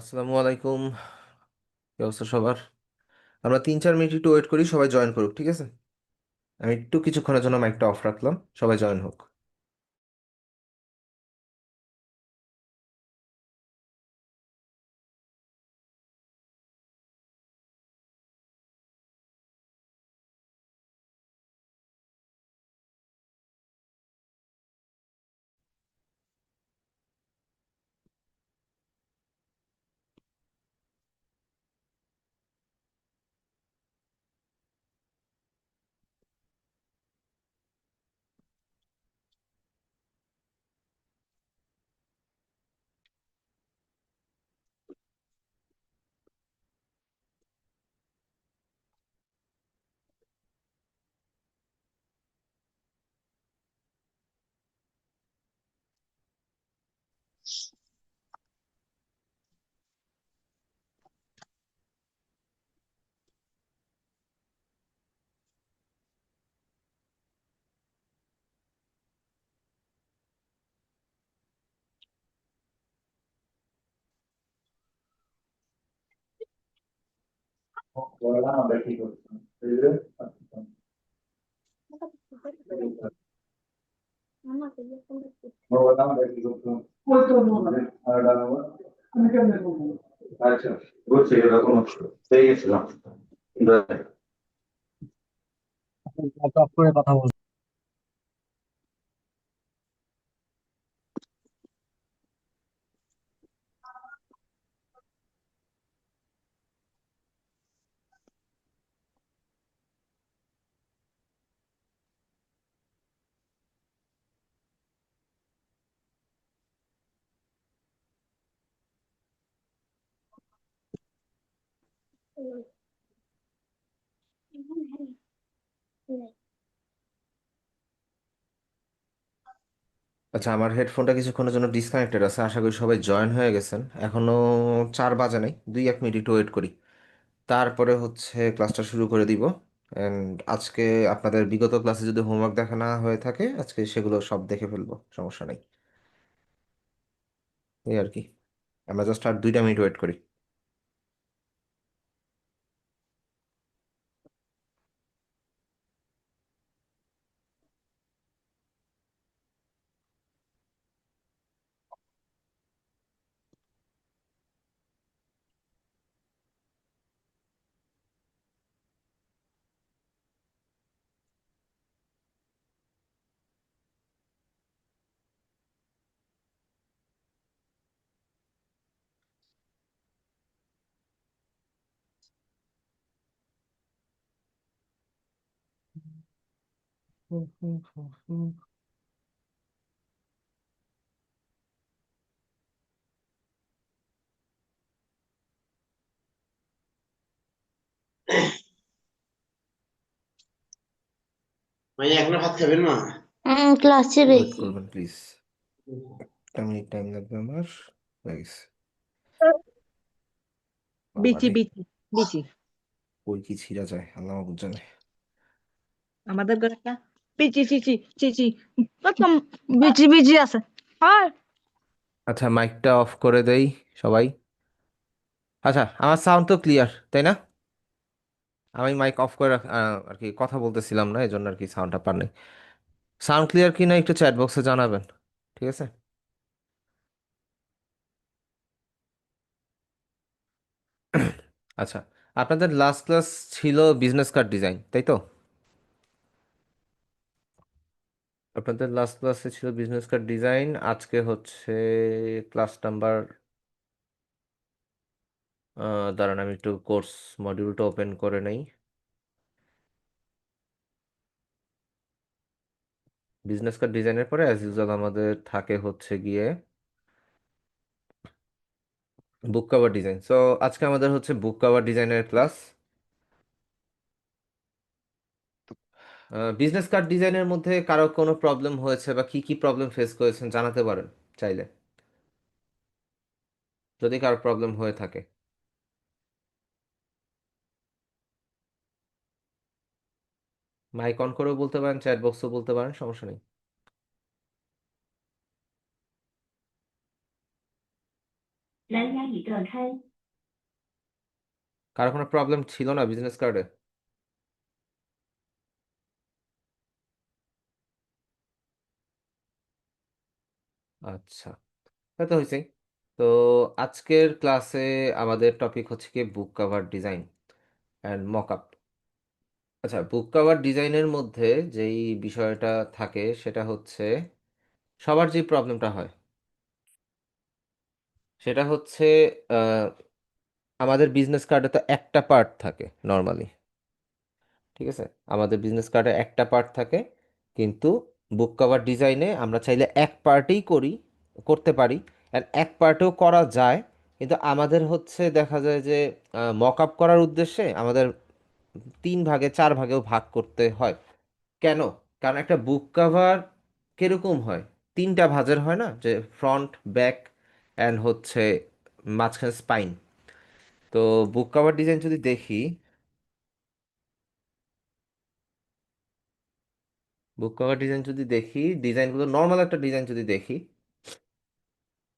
আসসালামু আলাইকুম। কি অবস্থা সবার? আমরা 3-4 মিনিট একটু ওয়েট করি, সবাই জয়েন করুক, ঠিক আছে? আমি একটু কিছুক্ষণের জন্য মাইকটা অফ রাখলাম, সবাই জয়েন হোক। Guarda, vabbè, dico, vedete? Ma guarda, vabbè, dico, molto buono. Allora, come che ne buono? আচ্ছা, বুঝছি, এরকম পেয়ে গেছিলাম। টপ করে কথা বলছি। আচ্ছা, আমার হেডফোনটা কিছুক্ষণের জন্য ডিসকানেক্টেড আছে, আশা করি সবাই জয়েন হয়ে গেছেন। এখনো 4 বাজে নাই, 2-1 মিনিট একটু ওয়েট করি, তারপরে হচ্ছে ক্লাসটা শুরু করে দিব। অ্যান্ড আজকে আপনাদের বিগত ক্লাসে যদি হোমওয়ার্ক দেখা না হয়ে থাকে, আজকে সেগুলো সব দেখে ফেলবো, সমস্যা নেই। এই আর কি, আমরা জাস্ট আর 2টা মিনিট ওয়েট করি। ভাইয়া এখনো ভাত খাবেন না? ক্লাসে ওয়েট বেশি করবেন প্লিজ, 1 মিনিট টাইম লাগবে আমার। হয়ে গেছে। বিচি বাবারে, বিচি বিচি কই কি ছিঁড়া যায় আল্লাহ মাবুদ জানে। আমাদের ঘরে একটা বিচি চিচি চিচি একদম বিচি বিচি আছে। হয় আচ্ছা, মাইকটা অফ করে দেই সবাই। আচ্ছা, আমার সাউন্ড তো ক্লিয়ার, তাই না? আমি মাইক অফ করে আর কি কথা বলতেছিলাম না, এই জন্য আর কি সাউন্ডটা পার নেই। সাউন্ড ক্লিয়ার কি না একটু চ্যাট বক্সে জানাবেন, ঠিক আছে? আচ্ছা, আপনাদের লাস্ট ক্লাস ছিল বিজনেস কার্ড ডিজাইন, তাই তো? আপনাদের লাস্ট ক্লাসে ছিল বিজনেস কার্ড ডিজাইন, আজকে হচ্ছে ক্লাস নাম্বার, দাঁড়ান আমি একটু কোর্স মডিউলটা ওপেন করে নেই। বিজনেস কার্ড ডিজাইনের পরে অ্যাজ ইউজুয়াল আমাদের থাকে হচ্ছে গিয়ে বুক কভার ডিজাইন। সো আজকে আমাদের হচ্ছে বুক কভার ডিজাইনের ক্লাস। বিজনেস কার্ড ডিজাইনের মধ্যে কারো কোনো প্রবলেম হয়েছে বা কি কি প্রবলেম ফেস করেছেন জানাতে পারেন চাইলে, যদি কারো প্রবলেম হয়ে থাকে। মাইক অন করেও বলতে পারেন, চ্যাট বক্সেও বলতে পারেন, সমস্যা নেই। কারো কোনো প্রবলেম ছিল না বিজনেস কার্ডে? আচ্ছা, তা তো হয়েছে। তো আজকের ক্লাসে আমাদের টপিক হচ্ছে কি বুক কভার ডিজাইন অ্যান্ড মকআপ। আচ্ছা, বুক কভার ডিজাইনের মধ্যে যেই বিষয়টা থাকে সেটা হচ্ছে সবার যে প্রবলেমটা হয় সেটা হচ্ছে আহ, আমাদের বিজনেস কার্ডে তো একটা পার্ট থাকে নর্মালি, ঠিক আছে? আমাদের বিজনেস কার্ডে একটা পার্ট থাকে, কিন্তু বুক কভার ডিজাইনে আমরা চাইলে এক পার্টেই করতে পারি, আর এক পার্টেও করা যায়। কিন্তু আমাদের হচ্ছে দেখা যায় যে মক আপ করার উদ্দেশ্যে আমাদের তিন ভাগে চার ভাগেও ভাগ করতে হয়। কেন? কারণ একটা বুক কভার কিরকম হয়, তিনটা ভাঁজের হয় না, যে ফ্রন্ট, ব্যাক অ্যান্ড হচ্ছে মাঝখানে স্পাইন। তো বুক কভার ডিজাইন যদি দেখি, বুক কভার ডিজাইন যদি দেখি, ডিজাইনগুলো নর্মাল একটা ডিজাইন যদি দেখি,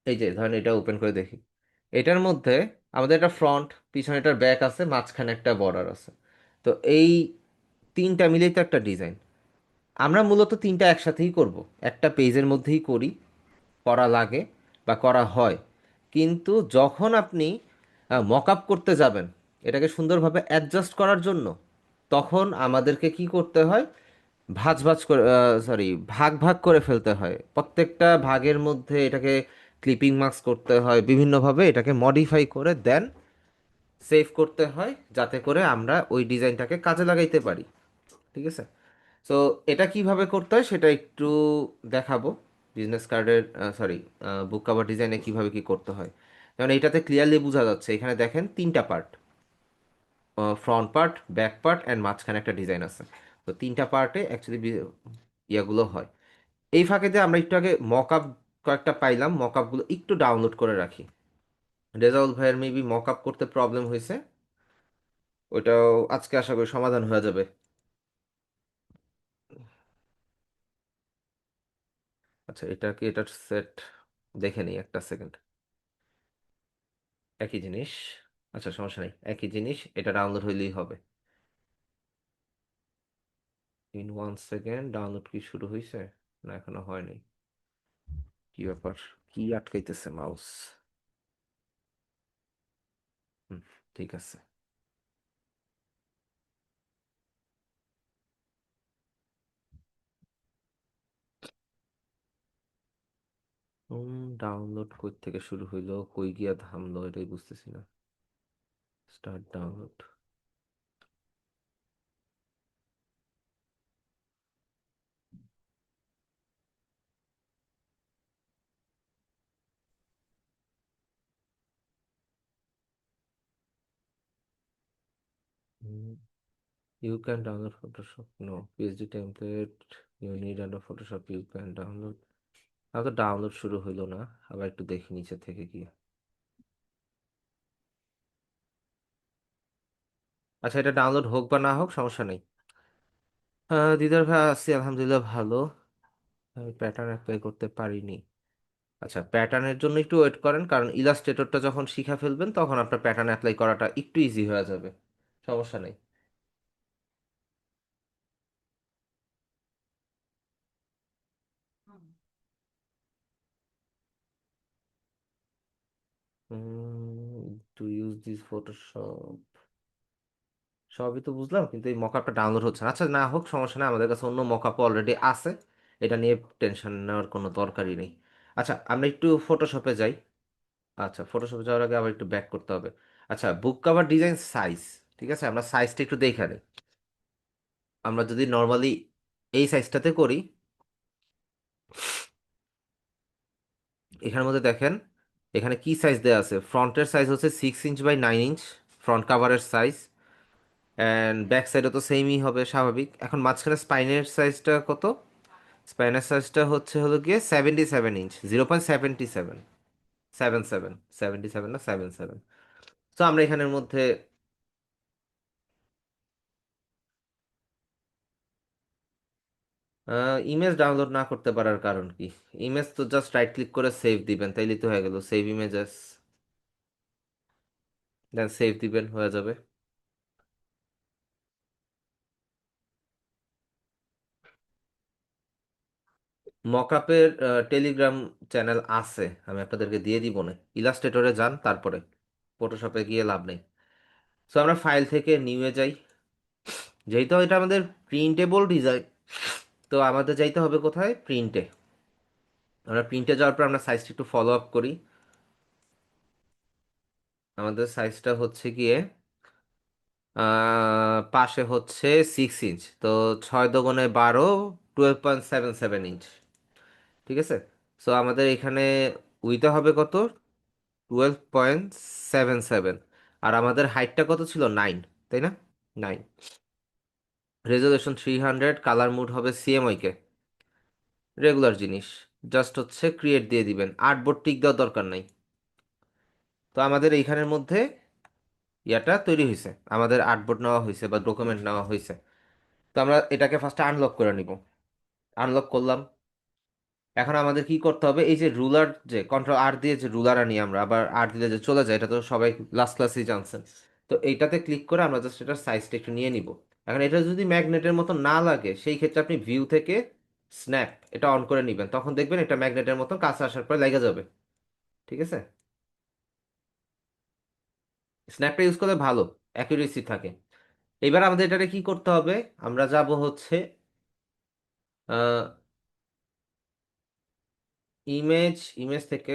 এই যে ধরেন এটা ওপেন করে দেখি, এটার মধ্যে আমাদের একটা ফ্রন্ট, পিছনে এটার ব্যাক আছে, মাঝখানে একটা বর্ডার আছে। তো এই তিনটা মিলেই তো একটা ডিজাইন। আমরা মূলত তিনটা একসাথেই করব, একটা পেজের মধ্যেই করা লাগে বা করা হয়। কিন্তু যখন আপনি মক আপ করতে যাবেন এটাকে সুন্দরভাবে অ্যাডজাস্ট করার জন্য, তখন আমাদেরকে কি করতে হয়, ভাঁজ ভাঁজ করে, সরি, ভাগ ভাগ করে ফেলতে হয়। প্রত্যেকটা ভাগের মধ্যে এটাকে ক্লিপিং মার্কস করতে হয়, বিভিন্নভাবে এটাকে মডিফাই করে দেন সেভ করতে হয়, যাতে করে আমরা ওই ডিজাইনটাকে কাজে লাগাইতে পারি। ঠিক আছে? সো এটা কিভাবে করতে হয় সেটা একটু দেখাবো। বিজনেস কার্ডের, সরি, বুক কভার ডিজাইনে কিভাবে কি করতে হয়। যেমন এইটাতে ক্লিয়ারলি বোঝা যাচ্ছে, এখানে দেখেন তিনটা part, front part, back part and মাঝখানে একটা ডিজাইন আছে। তো তিনটা পার্টে অ্যাকচুয়ালি ইয়াগুলো হয়। এই ফাঁকেতে আমরা একটু আগে মক আপ কয়েকটা পাইলাম, মক আপগুলো একটু ডাউনলোড করে রাখি। রেজাউল ভাইয়ের মেবি মক আপ করতে প্রবলেম হয়েছে, ওইটাও আজকে আশা করি সমাধান হয়ে যাবে। আচ্ছা, এটা কি এটার সেট দেখে নিই একটা সেকেন্ড। একই জিনিস, আচ্ছা সমস্যা নেই, একই জিনিস, এটা ডাউনলোড হইলেই হবে। ইন ওয়ান সেকেন্ড, ডাউনলোড কি শুরু হয়েছে? না, এখনো হয়নি। কি ব্যাপার, কি আটকাইতেছে মাউস? হুম, ঠিক আছে। ডাউনলোড কই থেকে শুরু হইলো, কই গিয়া থামলো, এটাই বুঝতেছি না। Start download. You can download Photoshop. No. PSD template. You need under Photoshop. You can download. তো ডাউনলোড শুরু হইলো না, আবার একটু দেখি নিচে থেকে কি। আচ্ছা, এটা ডাউনলোড হোক বা না হোক সমস্যা নেই। দিদার ভাই আছি আলহামদুলিল্লাহ ভালো। আমি প্যাটার্ন অ্যাপ্লাই করতে পারিনি। আচ্ছা, প্যাটার্নের জন্য একটু ওয়েট করেন, কারণ ইলাস্ট্রেটরটা যখন শিখা ফেলবেন তখন আপনার প্যাটার্ন অ্যাপ্লাই করাটা একটু ইজি হয়ে যাবে। সমস্যা নেই। টু ইউজ দিস ফটোশপ, সবই তো বুঝলাম, কিন্তু এই মকআপটা ডাউনলোড হচ্ছে না। আচ্ছা, না হোক সমস্যা নেই, আমাদের কাছে অন্য মকআপ অলরেডি আছে, এটা নিয়ে টেনশন নেওয়ার কোনো দরকারই নেই। আচ্ছা, আমরা একটু ফটোশপে যাই। আচ্ছা, ফটোশপে যাওয়ার আগে আবার একটু ব্যাক করতে হবে। আচ্ছা, বুক কভার ডিজাইন সাইজ, ঠিক আছে, আমরা সাইজটা একটু দেখে নিই। আমরা যদি নর্মালি এই সাইজটাতে করি, এখানের মধ্যে দেখেন এখানে কি সাইজ দেওয়া আছে। ফ্রন্টের সাইজ হচ্ছে 6 ইঞ্চ বাই 9 ইঞ্চ, ফ্রন্ট কাভারের সাইজ। অ্যান্ড ব্যাক সাইডও তো সেমই হবে স্বাভাবিক। এখন মাঝখানে স্পাইনের সাইজটা কত? স্পাইনের সাইজটা হলো গিয়ে 77 ইঞ্চ, 0.77, 77, 77 না 77। তো আমরা এখানের মধ্যে ইমেজ ডাউনলোড না করতে পারার কারণ কি? ইমেজ তো জাস্ট রাইট ক্লিক করে সেভ দিবেন, তাইলে তো হয়ে গেল সেভ ইমেজেস। দেন সেভ দিবেন, হয়ে যাবে। মকআপের টেলিগ্রাম চ্যানেল আছে, আমি আপনাদেরকে দিয়ে দিব না। ইলাস্ট্রেটরে যান, তারপরে ফটোশপে গিয়ে লাভ নেই। সো আমরা ফাইল থেকে নিউয়ে যাই। যেহেতু এটা আমাদের প্রিন্টেবল ডিজাইন, তো আমাদের যাইতে হবে কোথায়, প্রিন্টে। আমরা প্রিন্টে যাওয়ার পর আমরা সাইজটা একটু ফলো আপ করি। আমাদের সাইজটা হচ্ছে গিয়ে পাশে হচ্ছে 6 ইঞ্চ, তো 6 × 12, 12.77 ইঞ্চ। ঠিক আছে। সো আমাদের এখানে উইতে হবে কত, 12.77। আর আমাদের হাইটটা কত ছিল, 9, তাই না? 9। রেজলিউশন 300, কালার মুড হবে সিএমওয়াই কে, রেগুলার জিনিস। জাস্ট হচ্ছে ক্রিয়েট দিয়ে দিবেন, আর্টবোর্ড টিক দেওয়ার দরকার নাই। তো আমাদের এইখানের মধ্যে ইয়াটা তৈরি হয়েছে, আমাদের আর্টবোর্ড নেওয়া হয়েছে বা ডকুমেন্ট নেওয়া হয়েছে। তো আমরা এটাকে ফার্স্টে আনলক করে নিব। আনলক করলাম। এখন আমাদের কি করতে হবে, এই যে রুলার, যে কন্ট্রোল আর দিয়ে যে রুলার আনি আমরা, আবার আর দিলে যে চলে যায়, এটা তো সবাই লাস্ট ক্লাসেই জানছেন। তো এইটাতে ক্লিক করে আমরা জাস্ট এটার সাইজটা একটু নিয়ে নিব। এখন এটা যদি ম্যাগনেটের মতো না লাগে, সেই ক্ষেত্রে আপনি ভিউ থেকে স্ন্যাপ এটা অন করে নেবেন, তখন দেখবেন এটা ম্যাগনেটের মতো কাছে আসার পর লেগে যাবে। ঠিক আছে। স্ন্যাপটা ইউজ করলে ভালো, অ্যাকুরেসি থাকে। এবার আমাদের এটাকে কি করতে হবে, আমরা যাব হচ্ছে ইমেজ, ইমেজ থেকে,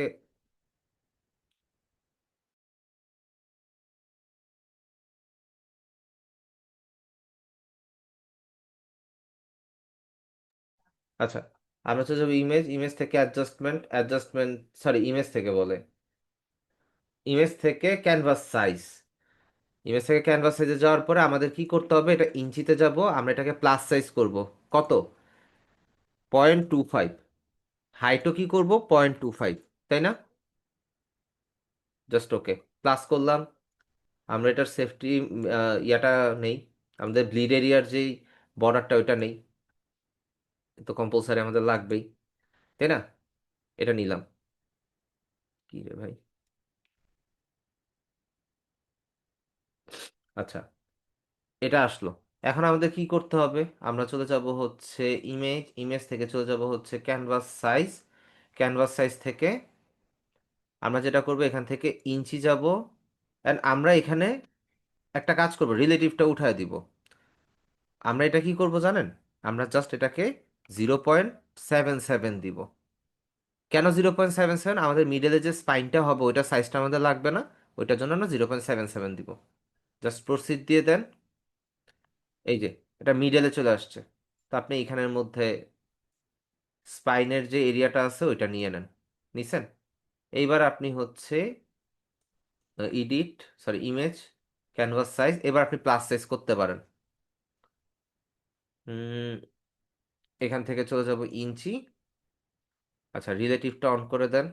আচ্ছা আমরা হচ্ছে যাবো ইমেজ, ইমেজ থেকে অ্যাডজাস্টমেন্ট, অ্যাডজাস্টমেন্ট, সরি ইমেজ থেকে বলে, ইমেজ থেকে ক্যানভাস সাইজ। ইমেজ থেকে ক্যানভাস সাইজে যাওয়ার পরে আমাদের কি করতে হবে, এটা ইঞ্চিতে যাব, আমরা এটাকে প্লাস সাইজ করব। কত, 0.25। হাইটও কি করব, 0.25, তাই না? জাস্ট ওকে, প্লাস করলাম। আমরা এটার সেফটি ইয়াটা নেই, আমাদের ব্লিড এরিয়ার যেই বর্ডারটা ওইটা নেই, তো কম্পালসারি আমাদের লাগবেই, তাই না? এটা নিলাম। কি রে ভাই, আচ্ছা এটা আসলো। এখন আমাদের কি করতে হবে, আমরা চলে যাব হচ্ছে ইমেজ, ইমেজ থেকে চলে যাব হচ্ছে ক্যানভাস সাইজ। ক্যানভাস সাইজ থেকে আমরা যেটা করব, এখান থেকে ইঞ্চি যাব। অ্যান্ড আমরা এখানে একটা কাজ করব, রিলেটিভটা উঠায় দিব। আমরা এটা কি করব জানেন, আমরা জাস্ট এটাকে 0.77 দিব। কেন 0.77, আমাদের মিডলে যে স্পাইনটা হবে ওইটা সাইজটা আমাদের লাগবে না, ওইটার জন্য আমরা 0.77 দিব। জাস্ট প্রসিড দিয়ে দেন। এই যে এটা মিডলে চলে আসছে। তো আপনি এখানের মধ্যে স্পাইনের যে এরিয়াটা আছে ওইটা নিয়ে নেন, নিছেন। এইবার আপনি হচ্ছে ইমেজ, ক্যানভাস সাইজ, এবার আপনি প্লাস সাইজ করতে পারেন। উম, এখান থেকে চলে যাব ইঞ্চি। আচ্ছা রিলেটিভটা অন করে দেন।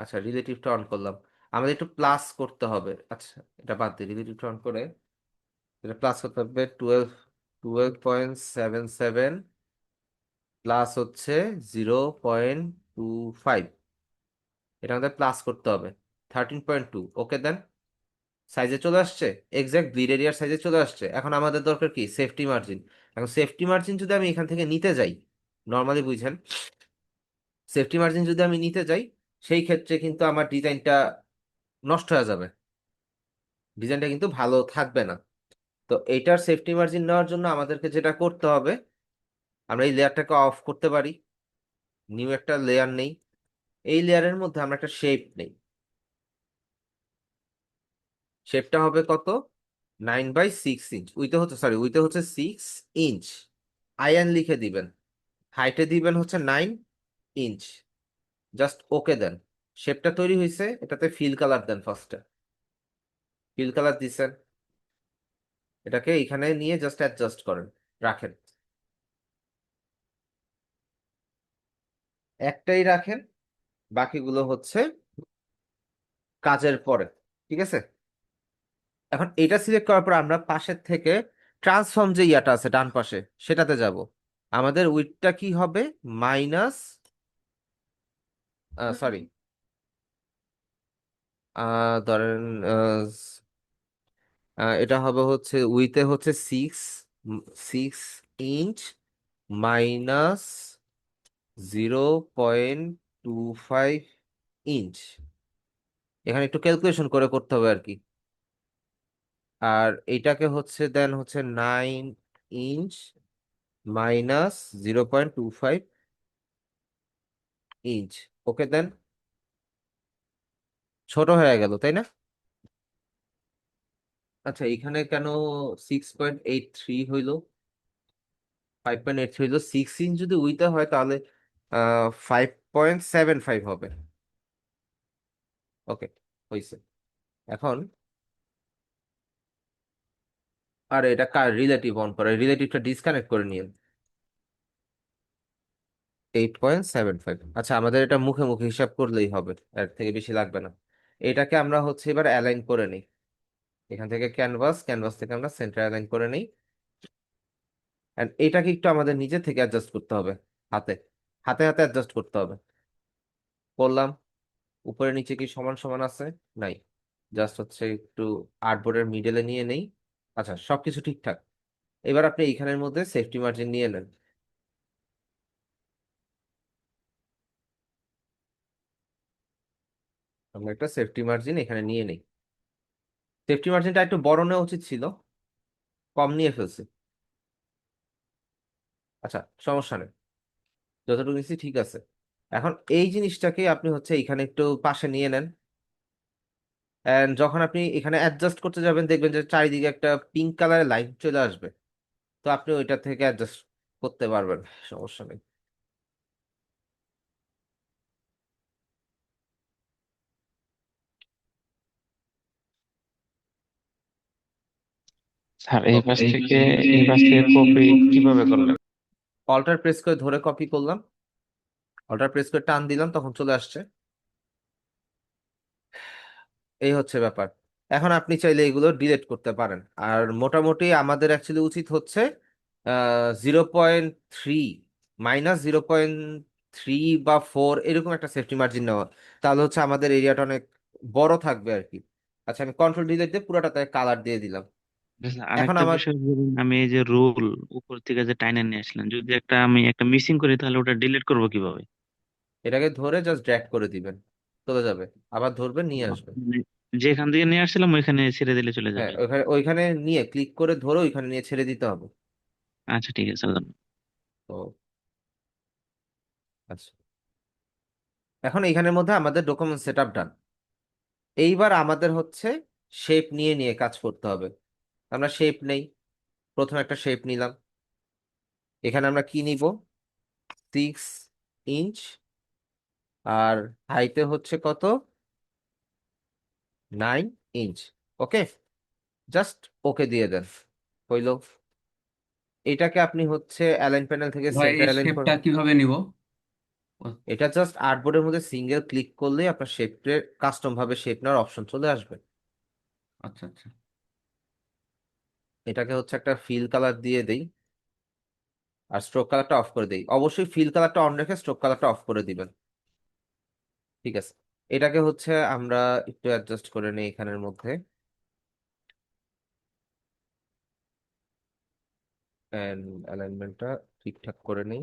আচ্ছা রিলেটিভটা অন করলাম, আমাদের একটু প্লাস করতে হবে। আচ্ছা এটা বাদ দিই, রিলেটিভটা অন করে এটা প্লাস করতে হবে। 12.77 প্লাস হচ্ছে 0.25, এটা আমাদের প্লাস করতে হবে। 13.2, ওকে দেন। সাইজে চলে আসছে, এক্সাক্ট ব্লিড এরিয়ার সাইজে চলে আসছে। এখন আমাদের দরকার কি, সেফটি মার্জিন। এখন সেফটি মার্জিন যদি আমি এখান থেকে নিতে যাই, নর্মালি বুঝেন, সেফটি মার্জিন যদি আমি নিতে যাই, সেই ক্ষেত্রে কিন্তু আমার ডিজাইনটা নষ্ট হয়ে যাবে, ডিজাইনটা কিন্তু ভালো থাকবে না। তো এইটার সেফটি মার্জিন নেওয়ার জন্য আমাদেরকে যেটা করতে হবে, আমরা এই লেয়ারটাকে অফ করতে পারি, নিউ একটা লেয়ার নেই। এই লেয়ারের মধ্যে আমরা একটা শেপ নেই। শেপটা হবে কত, 9/6 ইঞ্চ। উইতে হচ্ছে 6 ইঞ্চ। আইএন লিখে দিবেন। হাইটে দিবেন হচ্ছে 9 ইঞ্চ। জাস্ট ওকে দেন। শেপটা তৈরি হয়েছে, এটাতে ফিল কালার দেন ফার্স্টে। ফিল কালার দিছেন, এটাকে এখানে নিয়ে জাস্ট অ্যাডজাস্ট করেন, রাখেন। একটাই রাখেন, বাকিগুলো হচ্ছে কাজের পরে। ঠিক আছে। এখন এটা সিলেক্ট করার পর আমরা পাশের থেকে ট্রান্সফর্ম যে ইয়াটা আছে ডান পাশে, সেটাতে যাব। আমাদের উইডথটা কি হবে, মাইনাস, সরি, ধরেন এটা হবে হচ্ছে উইতে হচ্ছে 6 ইঞ্চ মাইনাস 0.25 ইঞ্চ। এখানে একটু ক্যালকুলেশন করে করতে হবে আর কি। আর এইটাকে হচ্ছে দেন হচ্ছে 9 ইঞ্চ মাইনাস 0.25 ইঞ্চ। ওকে দেন ছোট হয়ে গেল তাই না? আচ্ছা এখানে কেন 6.83 হইলো? 5.83 হইলো। 6 ইঞ্চ যদি উইতে হয় তাহলে 5.75 হবে। ওকে হয়েছে। এখন আর এটা কার রিলেটিভ অন করে, রিলেটিভটা ডিসকানেক্ট করে নিন। 8.75। আচ্ছা আমাদের এটা মুখে মুখে হিসাব করলেই হবে, এর থেকে বেশি লাগবে না। এটাকে আমরা হচ্ছে এবার অ্যালাইন করে নিই। এখান থেকে ক্যানভাস, ক্যানভাস থেকে আমরা সেন্টার অ্যালাইন করে নিই। এন্ড এটাকে একটু আমাদের নিজে থেকে অ্যাডজাস্ট করতে হবে, হাতে হাতে হাতে অ্যাডজাস্ট করতে হবে। করলাম। উপরে নিচে কি সমান সমান আছে? নাই। জাস্ট হচ্ছে একটু আর্টবোর্ডের মিডলে নিয়ে নেই। আচ্ছা সবকিছু ঠিকঠাক। এবার আপনি এইখানের মধ্যে সেফটি মার্জিন নিয়ে নেন। আমরা একটা সেফটি মার্জিন এখানে নিয়ে নেই। সেফটি মার্জিনটা একটু বড় নেওয়া উচিত ছিল, কম নিয়ে ফেলছি। আচ্ছা সমস্যা নেই, যতটুকু নিচ্ছি ঠিক আছে। এখন এই জিনিসটাকে আপনি হচ্ছে এখানে একটু পাশে নিয়ে নেন। এন্ড যখন আপনি এখানে অ্যাডজাস্ট করতে যাবেন দেখবেন যে চারিদিকে একটা পিঙ্ক কালারের লাইন চলে আসবে। তো আপনি ওইটা থেকে অ্যাডজাস্ট করতে পারবেন, সমস্যা নেই। স্যার এই পাশ থেকে কপি কিভাবে করবেন? অল্টার প্রেস করে ধরে কপি করলাম, অল্টার প্রেস করে টান দিলাম, তখন চলে আসছে। এই হচ্ছে ব্যাপার। এখন আপনি চাইলে এগুলো ডিলিট করতে পারেন। আর মোটামুটি আমাদের অ্যাকচুয়ালি উচিত হচ্ছে 0.3 -0.3 বা 4 এরকম একটা সেফটি মার্জিন নেওয়া। তাহলে হচ্ছে আমাদের এরিয়াটা অনেক বড় থাকবে আর কি। আচ্ছা আমি কন্ট্রোল ডিলিট দিয়ে পুরোটাতে কালার দিয়ে দিলাম। এখন আরেকটা আমার বিষয় ধরুন, আমি এই যে রুল উপর থেকে যে টাইনা নিয়ে আসলেন, যদি আমি একটা মিসিং করি তাহলে ওটা ডিলিট করবো কিভাবে? এটাকে ধরে জাস্ট ড্র্যাগ করে দিবেন, চলে যাবে। আবার ধরবেন, নিয়ে আসবেন। মানে যেখান থেকে নিয়ে আসছিলাম ওইখানে ছেড়ে দিলে চলে হ্যাঁ যাবে? ওইখানে ওইখানে নিয়ে ক্লিক করে ধরে ওইখানে নিয়ে ছেড়ে দিতে হবে। আচ্ছা ঠিক আছে, আল্লাহ। তো আচ্ছা এখন এইখানের মধ্যে আমাদের ডকুমেন্ট সেট আপ ডান। এইবার আমাদের হচ্ছে শেপ নিয়ে নিয়ে কাজ করতে হবে। আমরা শেপ নেই, প্রথমে একটা শেপ নিলাম। এখানে আমরা কি নিব? 6 ইঞ্চ, আর হাইতে হচ্ছে কত? 9 ইঞ্চ। ওকে জাস্ট ওকে দিয়ে দেন, হইল। এটাকে আপনি হচ্ছে অ্যালাইন প্যানেল থেকে ভাই সেন্টার এই অ্যালাইন করে। শেপটা কিভাবে নিব? এটা জাস্ট আর্টবোর্ডের মধ্যে সিঙ্গেল ক্লিক করলেই আপনার শেপে কাস্টম ভাবে শেপ নেওয়ার অপশন চলে আসবে। আচ্ছা আচ্ছা। এটাকে হচ্ছে একটা ফিল কালার দিয়ে দেই, আর স্ট্রোক কালারটা অফ করে দেই। অবশ্যই ফিল কালারটা অন রেখে স্ট্রোক কালারটা অফ করে দিবেন। ঠিক আছে। এটাকে হচ্ছে আমরা একটু অ্যাডজাস্ট করে নিই এখানের মধ্যে। অ্যালাইনমেন্টটা ঠিকঠাক করে নিই।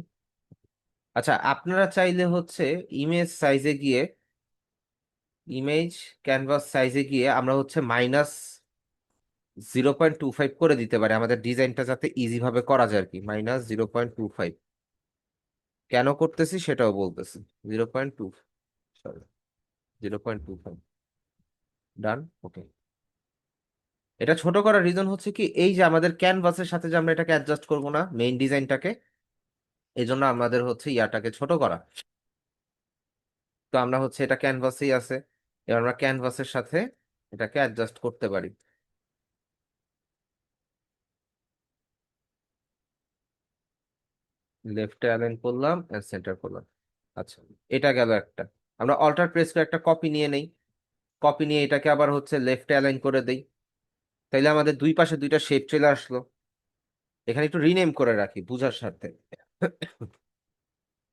আচ্ছা আপনারা চাইলে হচ্ছে ইমেজ সাইজে গিয়ে, ইমেজ ক্যানভাস সাইজে গিয়ে আমরা হচ্ছে -0.25 করে দিতে পারি, আমাদের ডিজাইনটা যাতে ইজি ভাবে করা যায় আর কি। -0.25 কেন করতেছি সেটাও বলতেছি। 0.2, সরি, 0.25 ডান। ওকে। এটা ছোট করার রিজন হচ্ছে কি, এই যে আমাদের ক্যানভাসের সাথে যে আমরা এটাকে অ্যাডজাস্ট করবো না মেইন ডিজাইনটাকে, এই জন্য আমাদের হচ্ছে ইয়াটাকে ছোট করা। তো আমরা হচ্ছে এটা ক্যানভাসেই আছে, এবার আমরা ক্যানভাসের সাথে এটাকে অ্যাডজাস্ট করতে পারি। লেফটে অ্যালাইন করলাম, সেন্টার করলাম। আচ্ছা এটা গেল একটা। আমরা অল্টার প্রেস করে একটা কপি নিয়ে নেই। কপি নিয়ে এটাকে আবার হচ্ছে লেফটে অ্যালাইন করে দেই। তাইলে আমাদের দুই পাশে দুইটা শেপ চলে আসলো। এখানে একটু রিনেম করে রাখি বুঝার সাথে।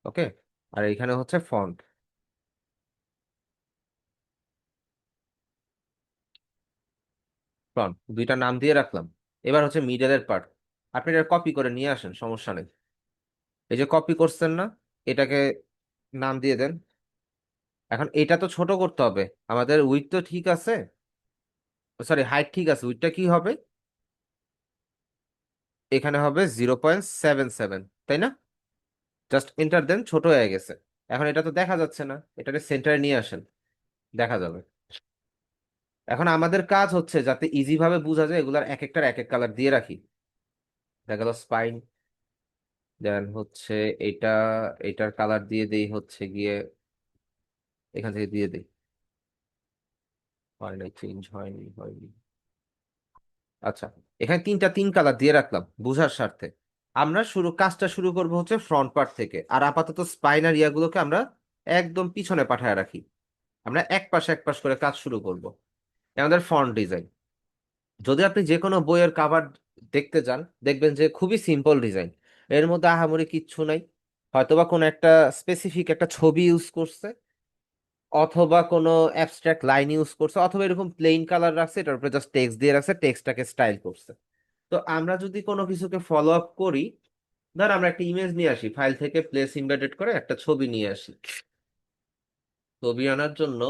ওকে। আর এখানে হচ্ছে ফন্ট। ফ্রন্ট, দুইটা নাম দিয়ে রাখলাম। এবার হচ্ছে মিডলের পার্ট, আপনি এটা কপি করে নিয়ে আসেন, সমস্যা নেই। এই যে কপি করছেন না, এটাকে নাম দিয়ে দেন। এখন এটা তো ছোট করতে হবে, আমাদের উইডথ তো ঠিক আছে, সরি হাইট ঠিক আছে, উইডথটা কি হবে, এখানে হবে 0.77, তাই না? জাস্ট এন্টার দেন, ছোট হয়ে গেছে। এখন এটা তো দেখা যাচ্ছে না, এটাকে সেন্টারে নিয়ে আসেন, দেখা যাবে। এখন আমাদের কাজ হচ্ছে যাতে ইজি ভাবে বোঝা যায়, এগুলার এক একটার এক এক কালার দিয়ে রাখি। দেখা গেল স্পাইন, দেন হচ্ছে এটা, এটার কালার দিয়ে দেই হচ্ছে গিয়ে, এখান থেকে দিয়ে দেই, হয় নাই, চেঞ্জ হয়নি, হয়নি। আচ্ছা, এখানে তিন কালার দিয়ে রাখলাম বুঝার স্বার্থে। আমরা কাজটা শুরু করব হচ্ছে ফ্রন্ট পার্ট থেকে, আর আপাতত স্পাইনার ইয়াগুলোকে আমরা একদম পিছনে পাঠায় রাখি। আমরা এক পাশ করে কাজ শুরু করব। আমাদের ফন্ট ডিজাইন, যদি আপনি যে কোনো বইয়ের কাভার দেখতে যান, দেখবেন যে খুবই সিম্পল ডিজাইন, এর মধ্যে আহামরি কিচ্ছু নাই। হয়তোবা কোনো একটা স্পেসিফিক একটা ছবি ইউজ করছে, অথবা কোনো অ্যাবস্ট্রাক্ট লাইন ইউজ করছে, অথবা এরকম প্লেন কালার রাখছে, এটার উপরে জাস্ট টেক্সট দিয়ে রাখছে, টেক্সটটাকে স্টাইল করছে। তো আমরা যদি কোনো কিছুকে ফলো আপ করি, ধর আমরা একটা ইমেজ নিয়ে আসি, ফাইল থেকে প্লেস ইমবেডেড করে একটা ছবি নিয়ে আসি। ছবি আনার জন্য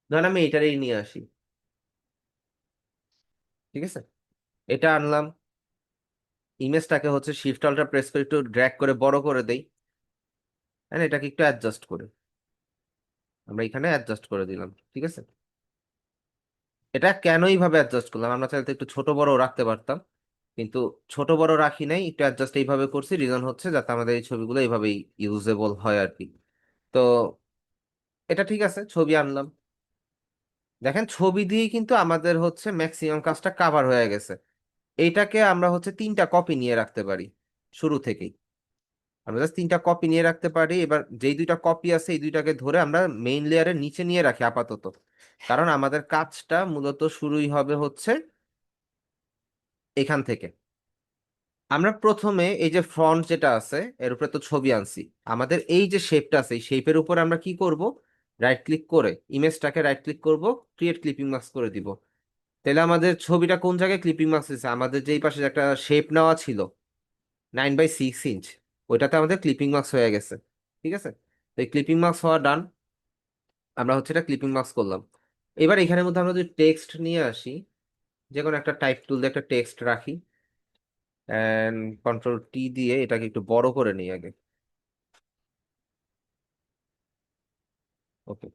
ধর আমি এটারই নিয়ে আসি, ঠিক আছে? এটা আনলাম, ইমেজটাকে হচ্ছে শিফট অল্টার প্রেস করে একটু ড্র্যাগ করে বড় করে দেই, হ্যাঁ এটাকে একটু অ্যাডজাস্ট করে আমরা এখানে অ্যাডজাস্ট করে দিলাম, ঠিক আছে? এটা কেন এইভাবে অ্যাডজাস্ট করলাম, আমরা চাইলে তো একটু ছোট বড় রাখতে পারতাম, কিন্তু ছোট বড় রাখি নাই, একটু অ্যাডজাস্ট এইভাবে করছি। রিজন হচ্ছে যাতে আমাদের এই ছবিগুলো এইভাবেই ইউজেবল হয় আর কি। তো এটা ঠিক আছে, ছবি আনলাম। দেখেন ছবি দিয়েই কিন্তু আমাদের হচ্ছে ম্যাক্সিমাম কাজটা কাভার হয়ে গেছে। এইটাকে আমরা হচ্ছে তিনটা কপি নিয়ে রাখতে পারি শুরু থেকেই। আমরা জাস্ট তিনটা কপি নিয়ে রাখতে পারি। এবার যেই দুইটা কপি আছে এই দুইটাকে ধরে আমরা মেইন লেয়ারের নিচে নিয়ে রাখি আপাতত, কারণ আমাদের কাজটা মূলত শুরুই হবে হচ্ছে এখান থেকে। আমরা প্রথমে এই যে ফ্রন্ট যেটা আছে এর উপরে তো ছবি আনছি, আমাদের এই যে শেপটা আছে এই শেপের উপর আমরা কি করব, রাইট ক্লিক করে ইমেজটাকে রাইট ক্লিক করব, ক্রিয়েট ক্লিপিং মাস্ক করে দিব। তাহলে আমাদের ছবিটা কোন জায়গায় ক্লিপিং মার্কস দিচ্ছে, আমাদের যেই পাশে একটা শেপ নেওয়া ছিল 9/6 ইঞ্চ, ওইটাতে আমাদের ক্লিপিং মার্কস হয়ে গেছে, ঠিক আছে? তো এই ক্লিপিং মার্কস হওয়া ডান, আমরা হচ্ছে এটা ক্লিপিং মার্কস করলাম। এবার এখানের মধ্যে আমরা যদি টেক্সট নিয়ে আসি, যে কোনো একটা টাইপ টুল দিয়ে একটা টেক্সট রাখি, অ্যান্ড কন্ট্রোল দিয়ে এটাকে একটু বড় করে নিই আগে। ওকে,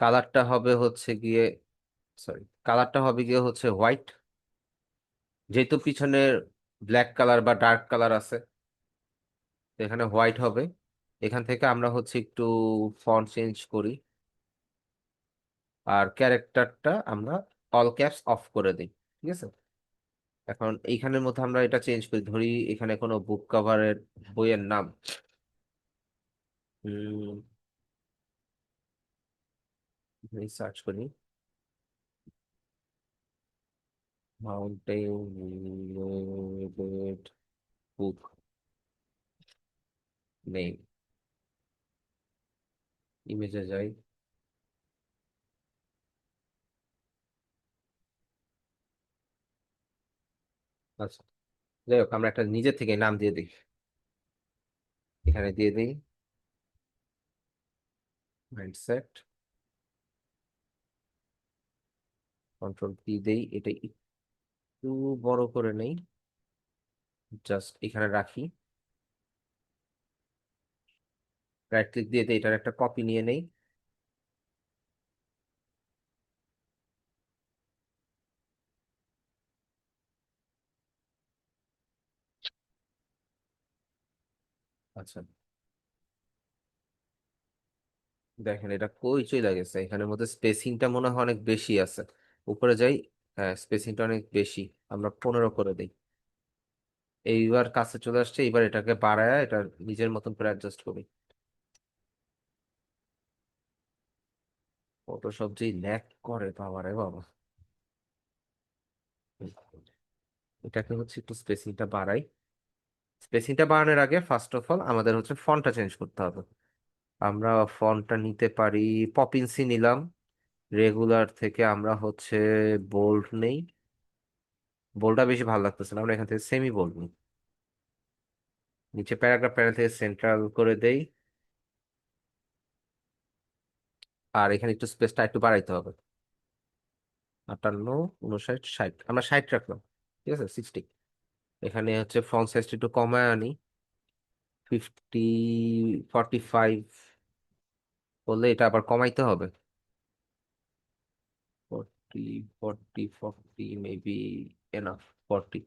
কালারটা হবে হচ্ছে গিয়ে, সরি, কালারটা হবে গিয়ে হচ্ছে হোয়াইট, যেহেতু পিছনে ব্ল্যাক কালার বা ডার্ক কালার আছে, তো এখানে হোয়াইট হবে। এখান থেকে আমরা হচ্ছে একটু ফন্ট চেঞ্জ করি, আর ক্যারেক্টারটা আমরা অল ক্যাপস অফ করে দিই, ঠিক আছে? এখন এইখানের মধ্যে আমরা এটা চেঞ্জ করি, ধরি এখানে কোনো বুক কভারের বইয়ের নাম, সার্চ করি মাউন্টেন বুক নেম, ইমেজে যাই, আচ্ছা যাই হোক আমরা একটা নিজের থেকে নাম দিয়ে দিই, এখানে দিয়ে দিই মাইন্ডসেট, কন্ট্রোল দেই, এটা একটু বড় করে নেই, জাস্ট এখানে রাখি, রাইট ক্লিক দিয়ে এটার একটা কপি নিয়ে নেই। আচ্ছা, দেখেন এটা কই চলে গেছে, এখানের মধ্যে স্পেসিংটা মনে হয় অনেক বেশি আছে। উপরে যাই, হ্যাঁ স্পেসিংটা অনেক বেশি, আমরা 15 করে দিই। এইবার কাছে চলে আসছে, এবার এটাকে বাড়ায় এটা নিজের মতন করে অ্যাডজাস্ট করি। ফটোশপ যেই ল্যাগ করে বাবারে বাবা। এটাকে হচ্ছে একটু স্পেসিংটা বাড়াই। স্পেসিংটা বাড়ানোর আগে ফার্স্ট অফ অল আমাদের হচ্ছে ফন্টটা চেঞ্জ করতে হবে। আমরা ফন্টটা নিতে পারি, পপিনসি নিলাম, রেগুলার থেকে আমরা হচ্ছে বোল্ড নেই, বোল্ডটা বেশি ভালো লাগতেছে না, আমরা এখান থেকে সেমি বোল্ড নিই। নিচে প্যারাগ্রাফ প্যানেল থেকে সেন্ট্রাল করে দেই, আর এখানে একটু স্পেসটা একটু বাড়াইতে হবে। 58, 59, 60, আমরা 60 রাখলাম, ঠিক আছে, 60। এখানে হচ্ছে ফন্ট সাইজটা একটু কমায় আনি, 50, 45 বললে এটা আবার কমাইতে হবে। 40, 40 মেবি এনাফ। 40,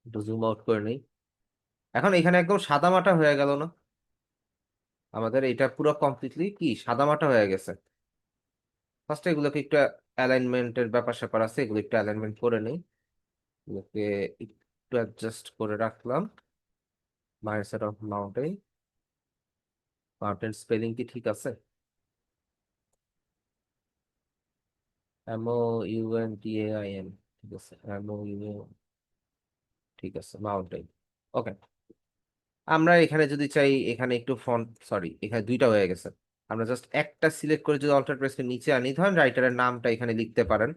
একটু জুম আউট করে নেই। এখন এখানে একদম সাদামাটা হয়ে গেল না? আমাদের এটা পুরো কমপ্লিটলি কি সাদামাটা হয়ে গেছে। ফার্স্ট এগুলোকে একটু অ্যালাইনমেন্টের ব্যাপার স্যাপার আছে, এগুলো একটু অ্যালাইনমেন্ট করে নেই। এগুলোকে একটু অ্যাডজাস্ট করে রাখলাম। Mindset of mountain, mountain spelling কি ঠিক আছে? MOUNTAIN, ঠিক আছে, MOU, ঠিক আছে, মাউন্টেন। ওকে, আমরা এখানে যদি চাই এখানে একটু ফন্ট, সরি এখানে দুইটা হয়ে গেছে, আমরা জাস্ট একটা সিলেক্ট করে যদি অল্টার প্রেসকে নিচে আনি, ধরেন রাইটারের নামটা এখানে লিখতে পারেন,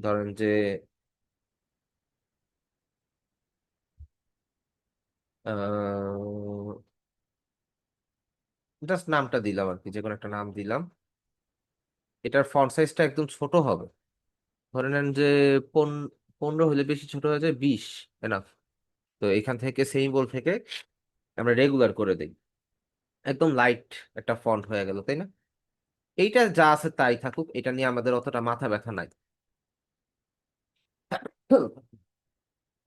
ধরেন যে জাস্ট নামটা দিলাম আর কি, যে কোনো একটা নাম দিলাম। এটার ফন্ট সাইজটা একদম ছোট হবে, ধরে নেন যে 15 হলে বেশি ছোট হয়ে যায়, 20 এনাফ। তো এখান থেকে সেম বল থেকে আমরা রেগুলার করে দিই, একদম লাইট একটা ফন্ট হয়ে গেল, তাই না? এইটা যা আছে তাই থাকুক, এটা নিয়ে আমাদের অতটা মাথা ব্যথা নাই।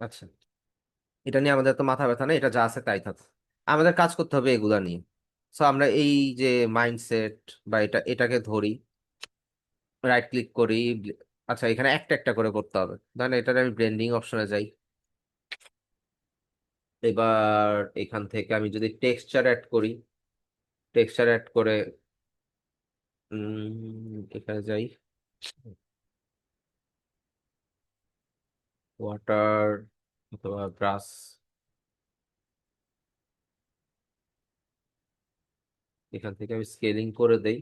আচ্ছা, এটা নিয়ে আমাদের তো মাথা ব্যথা নেই, এটা যা আছে তাই থাকুক। আমাদের কাজ করতে হবে এগুলা নিয়ে। সো আমরা এই যে মাইন্ডসেট বা এটাকে ধরি, রাইট ক্লিক করি। আচ্ছা, এখানে একটা একটা করে করতে হবে, ধরেন এটার আমি ব্লেন্ডিং অপশনে যাই। এবার এখান থেকে আমি যদি টেক্সচার অ্যাড করি, টেক্সচার অ্যাড করে এখানে যাই, ওয়াটার অথবা ব্রাশ, এখান থেকে আমি স্কেলিং করে দেই,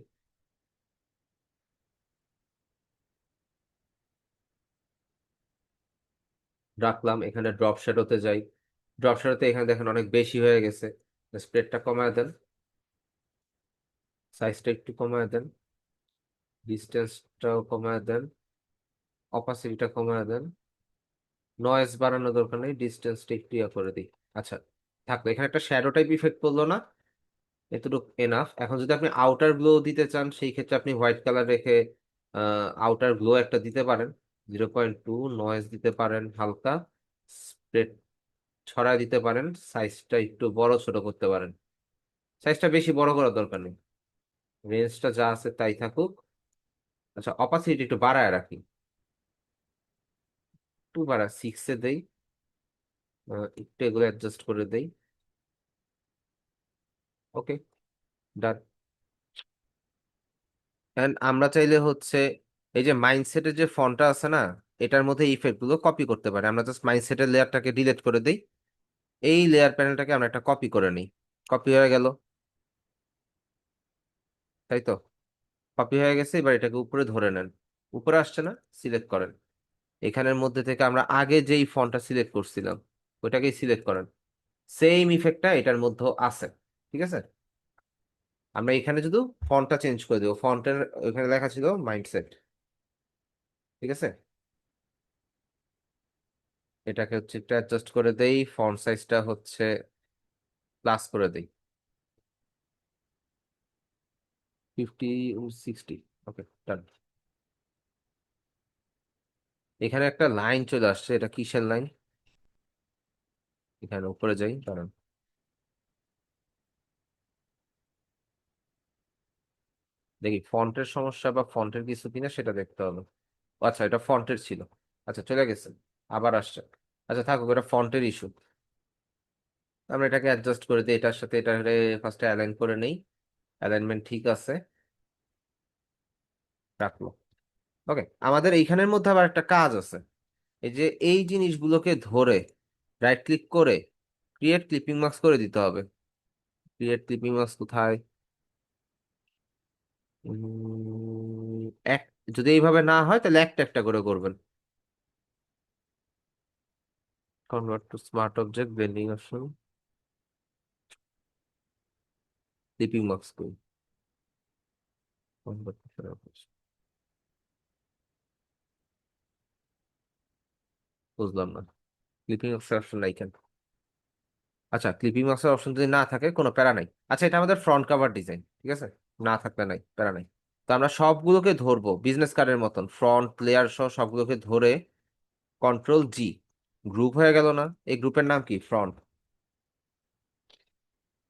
রাখলাম। এখানে ড্রপ শ্যাডোতে যাই, ড্রপ শ্যাডোতে এখানে দেখেন অনেক বেশি হয়ে গেছে, স্প্রেডটা কমায় দেন, সাইজটা একটু কমায় দেন, ডিস্টেন্সটাও কমায় দেন, অপাসিটিটা কমায় দেন, নয়েজ বাড়ানোর দরকার নেই, ডিস্টেন্সটা একটু ইয়ে করে দিই। আচ্ছা, থাকলো, এখানে একটা শ্যাডো টাইপ ইফেক্ট পড়লো না? এতটুকু এনাফ। এখন যদি আপনি আউটার গ্লো দিতে চান, সেই ক্ষেত্রে আপনি হোয়াইট কালার রেখে আউটার গ্লো একটা দিতে পারেন, 0.2, নয়েজ দিতে পারেন হালকা, স্প্রেড ছড়ায় দিতে পারেন, সাইজটা একটু বড় ছোট করতে পারেন। সাইজটা বেশি বড় করার দরকার নেই, রেঞ্জটা যা আছে তাই থাকুক। আচ্ছা, অপাসিটি একটু বাড়ায় রাখি, একটু বাড়া 6-এ দেই, একটু এগুলো অ্যাডজাস্ট করে দেই। ওকে, ডান। এন্ড আমরা চাইলে হচ্ছে এই যে মাইন্ডসেটের যে ফন্টটা আছে না, এটার মধ্যে ইফেক্ট গুলো কপি করতে পারি। আমরা জাস্ট মাইন্ডসেটের লেয়ারটাকে ডিলিট করে দিই, এই লেয়ার প্যানেলটাকে আমরা একটা কপি করে নিই। কপি হয়ে গেল, তাই তো? কপি হয়ে গেছে, এবার এটাকে উপরে ধরে নেন, উপরে আসছে না, সিলেক্ট করেন। এখানের মধ্যে থেকে আমরা আগে যেই ফন্টটা সিলেক্ট করছিলাম ওইটাকেই সিলেক্ট করেন, সেম ইফেক্টটা এটার মধ্যে আছে, ঠিক আছে? আমরা এখানে শুধু ফন্টটা চেঞ্জ করে দেবো, ফন্টের ওখানে লেখা ছিল মাইন্ডসেট, ঠিক আছে? এটাকে হচ্ছে একটু অ্যাডজাস্ট করে দেই, ফন্ট সাইজটা হচ্ছে প্লাস করে দেই, 50, 60। ওকে, ডান। এখানে একটা লাইন চলে আসছে, এটা কিসের লাইন? এখানে উপরে যাই, দাঁড়ান, দেখি ফন্টের সমস্যা বা ফন্টের কিছু কিনা সেটা দেখতে হবে। ও আচ্ছা, এটা ফন্টের ছিল, আচ্ছা চলে গেছে, আবার আসছে। আচ্ছা থাকুক, এটা ফন্টের ইস্যু। আমরা এটাকে অ্যাডজাস্ট করে দিই, এটার সাথে এটা ফার্স্টে অ্যালাইন করে নেই, অ্যালাইনমেন্ট ঠিক আছে, রাখলো। ওকে, আমাদের এইখানের মধ্যে আবার একটা কাজ আছে, এই যে এই জিনিসগুলোকে ধরে রাইট ক্লিক করে ক্রিয়েট ক্লিপিং মাস্ক করে দিতে হবে। ক্রিয়েট ক্লিপিং মাস্ক কোথায়? উম, এক যদি এইভাবে না হয় তাহলে একটা একটা করে করবেন। Convert to smart object blending option, clipping mask করি, কনভার্ট বুঝলাম না, ক্লিপিং মাস্কের অপশন নাই কেন? আচ্ছা, ক্লিপিং মাস্কের অপশন যদি না থাকে কোনো প্যারা নাই। আচ্ছা, এটা আমাদের ফ্রন্ট কভার ডিজাইন, ঠিক আছে, না থাকলে নাই, প্যারা নাই। তো আমরা সবগুলোকে ধরবো বিজনেস কার্ডের মতন, ফ্রন্ট লেয়ার সহ সবগুলোকে ধরে কন্ট্রোল G, গ্রুপ হয়ে গেল না? এই গ্রুপের নাম কি? ফ্রন্ট।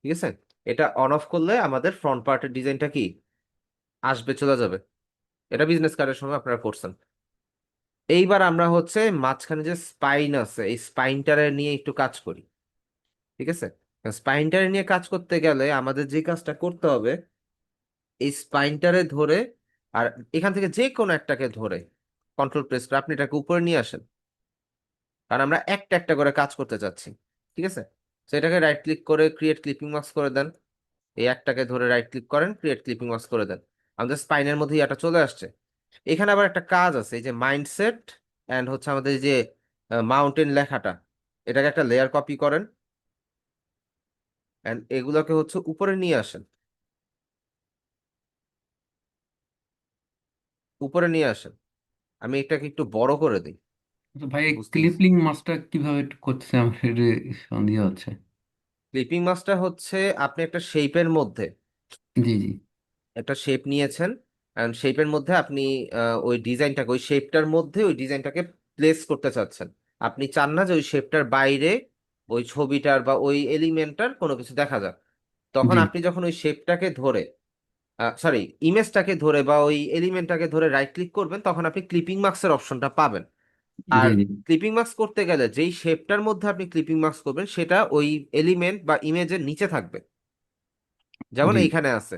ঠিক আছে, এটা অন অফ করলে আমাদের ফ্রন্ট পার্টের ডিজাইনটা কি আসবে, চলে যাবে। এটা বিজনেস কার্ডের সময় আপনারা করছেন। এইবার আমরা হচ্ছে মাঝখানে যে স্পাইন আছে এই স্পাইনটারে নিয়ে একটু কাজ করি। ঠিক আছে, স্পাইনটারে নিয়ে কাজ করতে গেলে আমাদের যে কাজটা করতে হবে, এই স্পাইনটারে ধরে, আর এখান থেকে যে কোনো একটাকে ধরে কন্ট্রোল প্রেস করে আপনি এটাকে উপরে নিয়ে আসেন, কারণ আমরা একটা একটা করে কাজ করতে চাচ্ছি। ঠিক আছে, তো এটাকে রাইট ক্লিক করে ক্রিয়েট ক্লিপিং মাস্ক করে দেন। এই একটাকে ধরে রাইট ক্লিক করেন, ক্রিয়েট ক্লিপিং মাস্ক করে দেন। আমাদের স্পাইনের মধ্যে এটা চলে আসছে। এখানে আবার একটা কাজ আছে, এই যে মাইন্ডসেট এন্ড হচ্ছে আমাদের এই যে মাউন্টেন লেখাটা, এটাকে একটা লেয়ার কপি করেন এন্ড এগুলোকে হচ্ছে উপরে নিয়ে আসেন, উপরে নিয়ে আসেন। আমি এটাকে একটু বড় করে দিই, আচ্ছা ভাই, বুঝতেছি। ক্লিপলিং মাছটা কিভাবে করতেছে আমার এটা সন্দেহ হচ্ছে। ক্লিপিং মাস্কটা হচ্ছে আপনি একটা শেপের মধ্যে জি জি। একটা শেপ নিয়েছেন, এন্ড শেপের মধ্যে আপনি ওই ডিজাইনটাকে, ওই শেপটার মধ্যে ওই ডিজাইনটাকে প্লেস করতে চাচ্ছেন। আপনি চান না যে ওই শেপটার বাইরে ওই ছবিটার বা ওই এলিমেন্টটার কোনো কিছু দেখা যাক। তখন জি আপনি যখন ওই শেপটাকে ধরে, সরি, ইমেজটাকে ধরে বা ওই এলিমেন্টটাকে ধরে রাইট ক্লিক করবেন, তখন আপনি ক্লিপিং মার্কসের অপশনটা পাবেন। আর জি জি। ক্লিপিং মার্কস করতে গেলে যেই শেপটার মধ্যে আপনি ক্লিপিং মার্কস করবেন সেটা ওই এলিমেন্ট বা ইমেজের নিচে থাকবে। যেমন জি এইখানে আছে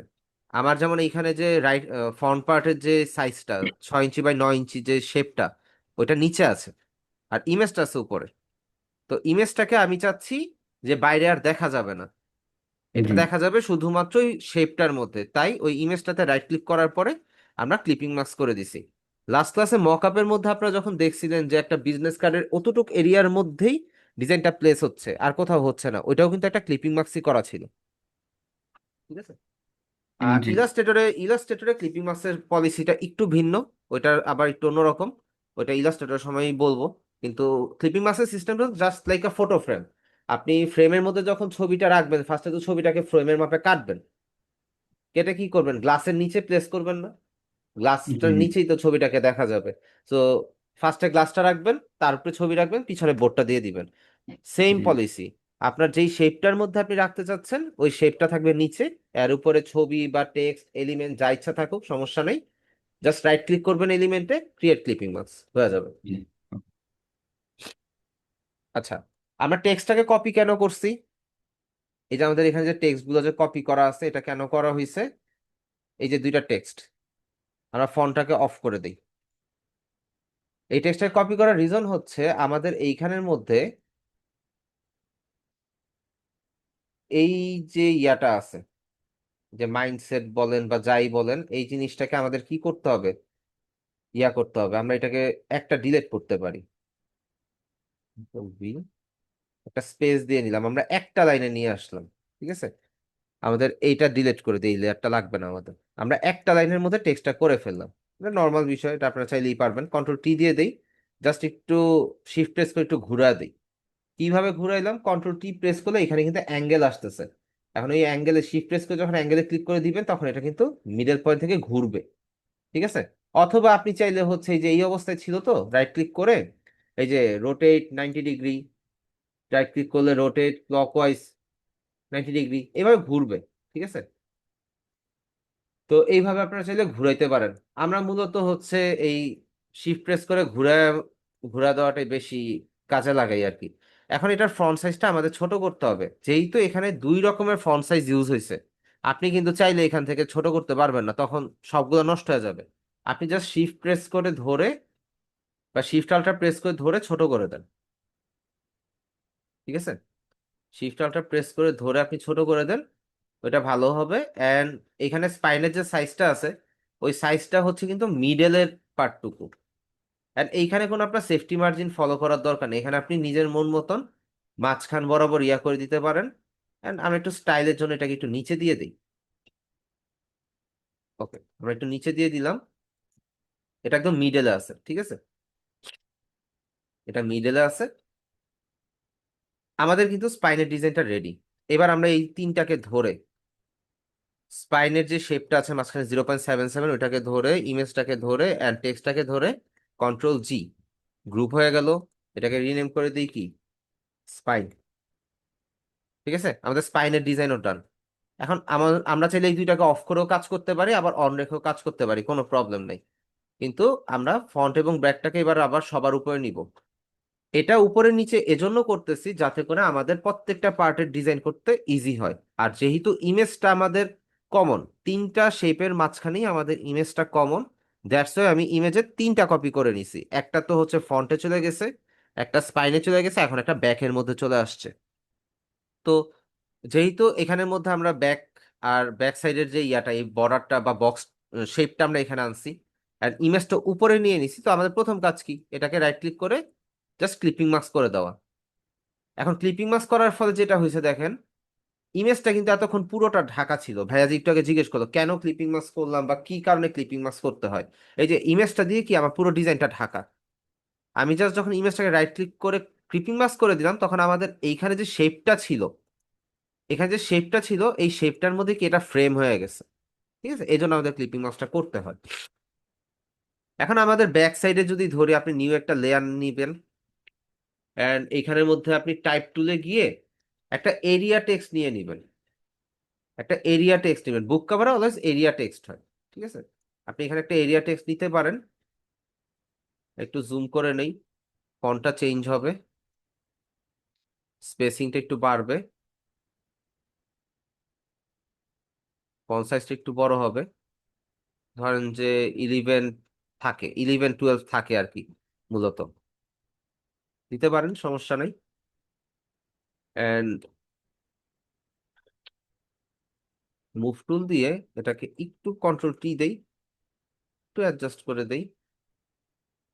আমার, যেমন এইখানে যে রাইট ফ্রন্ট পার্টের যে সাইজটা 6 ইঞ্চি বাই 9 ইঞ্চি যে শেপটা, ওইটা নিচে আছে, আর ইমেজটা আছে উপরে। তো ইমেজটাকে আমি চাচ্ছি যে বাইরে আর দেখা যাবে না, এটা জি দেখা যাবে শুধুমাত্র ওই শেপটার মধ্যে। তাই ওই ইমেজটাতে রাইট ক্লিক করার পরে আমরা ক্লিপিং মাস্ক করে দিছি। লাস্ট ক্লাসে মকআপের মধ্যে আপনারা যখন দেখছিলেন যে একটা বিজনেস কার্ডের অতটুক এরিয়ার মধ্যেই ডিজাইনটা প্লেস হচ্ছে আর কোথাও হচ্ছে না, ওইটাও কিন্তু একটা ক্লিপিং মাস্কই করা ছিল। ঠিক আছে, আর জি। ইলাস্ট্রেটরে ক্লিপিং মার্কসের পলিসিটা একটু ভিন্ন, ওইটার আবার একটু অন্যরকম, ওইটা ইলাস্ট্রেটরের সময়ই বলবো। কিন্তু ক্লিপিং মার্কসের সিস্টেমটা জাস্ট লাইক আ ফটো ফ্রেম। আপনি ফ্রেমের মধ্যে যখন ছবিটা রাখবেন, ফার্স্টে তো ছবিটাকে ফ্রেমের মাপে কাটবেন, কেটে কি করবেন, গ্লাসের নিচে প্লেস করবেন না? জি গ্লাসটার জি। নিচেই তো ছবিটাকে দেখা যাবে। তো ফার্স্টে গ্লাসটা রাখবেন, তার উপরে ছবি রাখবেন, পিছনে বোর্ডটা দিয়ে দিবেন। সেম জি পলিসি, আপনার যেই শেপটার মধ্যে আপনি রাখতে চাচ্ছেন ওই শেপটা থাকবে নিচে, এর উপরে ছবি বা টেক্সট এলিমেন্ট যা ইচ্ছা থাকুক, সমস্যা নেই। জাস্ট রাইট ক্লিক করবেন এলিমেন্টে, ক্রিয়েট ক্লিপিং মার্কস হয়ে যাবে। জি। আচ্ছা, আমরা টেক্সটটাকে কপি কেন করছি? এই যে আমাদের এখানে যে টেক্সট গুলো যে কপি করা আছে, এটা কেন করা হয়েছে? এই যে দুইটা টেক্সট, আমরা ফন্টটাকে অফ করে দিই। এই টেক্সটটাকে কপি করার রিজন হচ্ছে আমাদের এইখানের মধ্যে এই যে ইয়াটা আছে, যে মাইন্ডসেট বলেন বা যাই বলেন, এই জিনিসটাকে আমাদের কি করতে হবে, করতে হবে। আমরা এটাকে একটা ডিলিট করতে পারি, একটা স্পেস দিয়ে নিলাম, আমরা একটা লাইনে নিয়ে আসলাম। ঠিক আছে, আমাদের এইটা ডিলিট করে দিই, লেয়ারটা লাগবে না আমাদের। আমরা একটা লাইনের মধ্যে টেক্সটটা করে ফেললাম। এটা নর্মাল বিষয়, এটা আপনারা চাইলেই পারবেন। কন্ট্রোল T দিয়ে দেই, জাস্ট একটু শিফট প্রেস করে একটু ঘুরা দিই। কিভাবে ঘুরাইলাম, কন্ট্রোল T প্রেস করলে এখানে কিন্তু অ্যাঙ্গেল আসতেছে। এখন এই অ্যাঙ্গেলে শিফট প্রেস করে যখন অ্যাঙ্গেলে ক্লিক করে দিবেন, তখন এটা কিন্তু মিডল পয়েন্ট থেকে ঘুরবে। ঠিক আছে, অথবা আপনি চাইলে হচ্ছে এই যে এই অবস্থায় ছিল তো, রাইট ক্লিক করে এই যে রোটেট 90 ডিগ্রি, রাইট ক্লিক করলে রোটেট ক্লকওয়াইজ 90 ডিগ্রি, এভাবে ঘুরবে। ঠিক আছে, তো এইভাবে আপনারা চাইলে ঘুরাইতে পারেন। আমরা মূলত হচ্ছে এই শিফট প্রেস করে ঘুরা ঘুরা দেওয়াটাই বেশি কাজে লাগাই আর কি। এখন এটার ফন্ট সাইজটা আমাদের ছোট করতে হবে, যেহেতু এখানে দুই রকমের ফন্ট সাইজ ইউজ হয়েছে। আপনি কিন্তু চাইলে এখান থেকে ছোট করতে পারবেন না, তখন সবগুলো নষ্ট হয়ে যাবে। আপনি জাস্ট শিফট প্রেস করে ধরে বা শিফট আল্টার প্রেস করে ধরে ছোট করে দেন। ঠিক আছে, শিফট আল্টার প্রেস করে ধরে আপনি ছোট করে দেন, ওইটা ভালো হবে। অ্যান্ড এখানে স্পাইনের যে সাইজটা আছে, ওই সাইজটা হচ্ছে কিন্তু মিডলের পার্টটুকু। এন্ড এইখানে কোনো আপনার সেফটি মার্জিন ফলো করার দরকার নেই, এখানে আপনি নিজের মন মতন মাঝখান বরাবর ইয়া করে দিতে পারেন। এন্ড আমি একটু স্টাইলের জন্য এটাকে একটু নিচে দিয়ে দিই। ওকে, আমরা একটু নিচে দিয়ে দিলাম। এটা একদম মিডলে আছে, ঠিক আছে, এটা মিডলে আছে। আমাদের কিন্তু স্পাইনের ডিজাইনটা রেডি। এবার আমরা এই তিনটাকে ধরে স্পাইনের যে শেপটা আছে মাঝখানে 0.77, ওটাকে ধরে, ইমেজটাকে ধরে অ্যান্ড টেক্সটটাকে ধরে Ctrl+G, গ্রুপ হয়ে গেল। এটাকে রিনেম করে দিই কি, স্পাইন। ঠিক আছে, আমাদের স্পাইনের ডিজাইনও ডান। এখন আমরা চাইলে এই দুইটাকে অফ করেও কাজ করতে পারি, আবার অন রেখেও কাজ করতে পারি, কোনো প্রবলেম নেই। কিন্তু আমরা ফন্ট এবং ব্র্যাকটাকে এবার আবার সবার উপরে নিব। এটা উপরে নিচে এজন্য করতেছি যাতে করে আমাদের প্রত্যেকটা পার্টের ডিজাইন করতে ইজি হয়। আর যেহেতু ইমেজটা আমাদের কমন, তিনটা শেপের মাঝখানেই আমাদের ইমেজটা কমন, দ্যাটস ওয়াই আমি ইমেজের তিনটা কপি করে নিছি। একটা তো হচ্ছে ফন্টে চলে গেছে, একটা স্পাইনে চলে গেছে, এখন একটা ব্যাকের মধ্যে চলে আসছে। তো যেহেতু এখানের মধ্যে আমরা ব্যাক আর ব্যাক সাইডের যে ইয়াটা, এই বর্ডারটা বা বক্স শেপটা আমরা এখানে আনছি আর ইমেজটা উপরে নিয়ে নিছি, তো আমাদের প্রথম কাজ কি, এটাকে রাইট ক্লিক করে জাস্ট ক্লিপিং মাস্ক করে দেওয়া। এখন ক্লিপিং মাস্ক করার ফলে যেটা হয়েছে দেখেন, ইমেজটা কিন্তু এতক্ষণ পুরোটা ঢাকা ছিল। ভাইয়া যে একটু আগে জিজ্ঞেস করলো কেন ক্লিপিং মাস্ক করলাম বা কি কারণে ক্লিপিং মাস্ক করতে হয়, এই যে ইমেজটা দিয়ে কি আমার পুরো ডিজাইনটা ঢাকা। আমি জাস্ট যখন ইমেজটাকে রাইট ক্লিক করে ক্লিপিং মাস্ক করে দিলাম, তখন আমাদের এইখানে যে শেপটা ছিল, এখানে যে শেপটা ছিল এই শেপটার মধ্যে কি এটা ফ্রেম হয়ে গেছে। ঠিক আছে, এই জন্য আমাদের ক্লিপিং মাস্কটা করতে হয়। এখন আমাদের ব্যাক সাইডে যদি ধরি, আপনি নিউ একটা লেয়ার নিবেন অ্যান্ড এইখানের মধ্যে আপনি টাইপ টুলে গিয়ে একটা এরিয়া টেক্সট নিয়ে নিবেন। একটা এরিয়া টেক্সট নেবেন, বুক কভার অলওয়েজ এরিয়া টেক্সট হয়। ঠিক আছে, আপনি এখানে একটা এরিয়া টেক্সট নিতে পারেন। একটু জুম করে নেই, ফন্টটা চেঞ্জ হবে, স্পেসিংটা একটু বাড়বে, ফন্ট সাইজটা একটু বড় হবে। ধরেন যে 11 থাকে, 11-12 থাকে আর কি, মূলত দিতে পারেন, সমস্যা নেই। অ্যান্ড মুভ টুল দিয়ে এটাকে একটু Ctrl+T দেই, একটু অ্যাডজাস্ট করে দেই,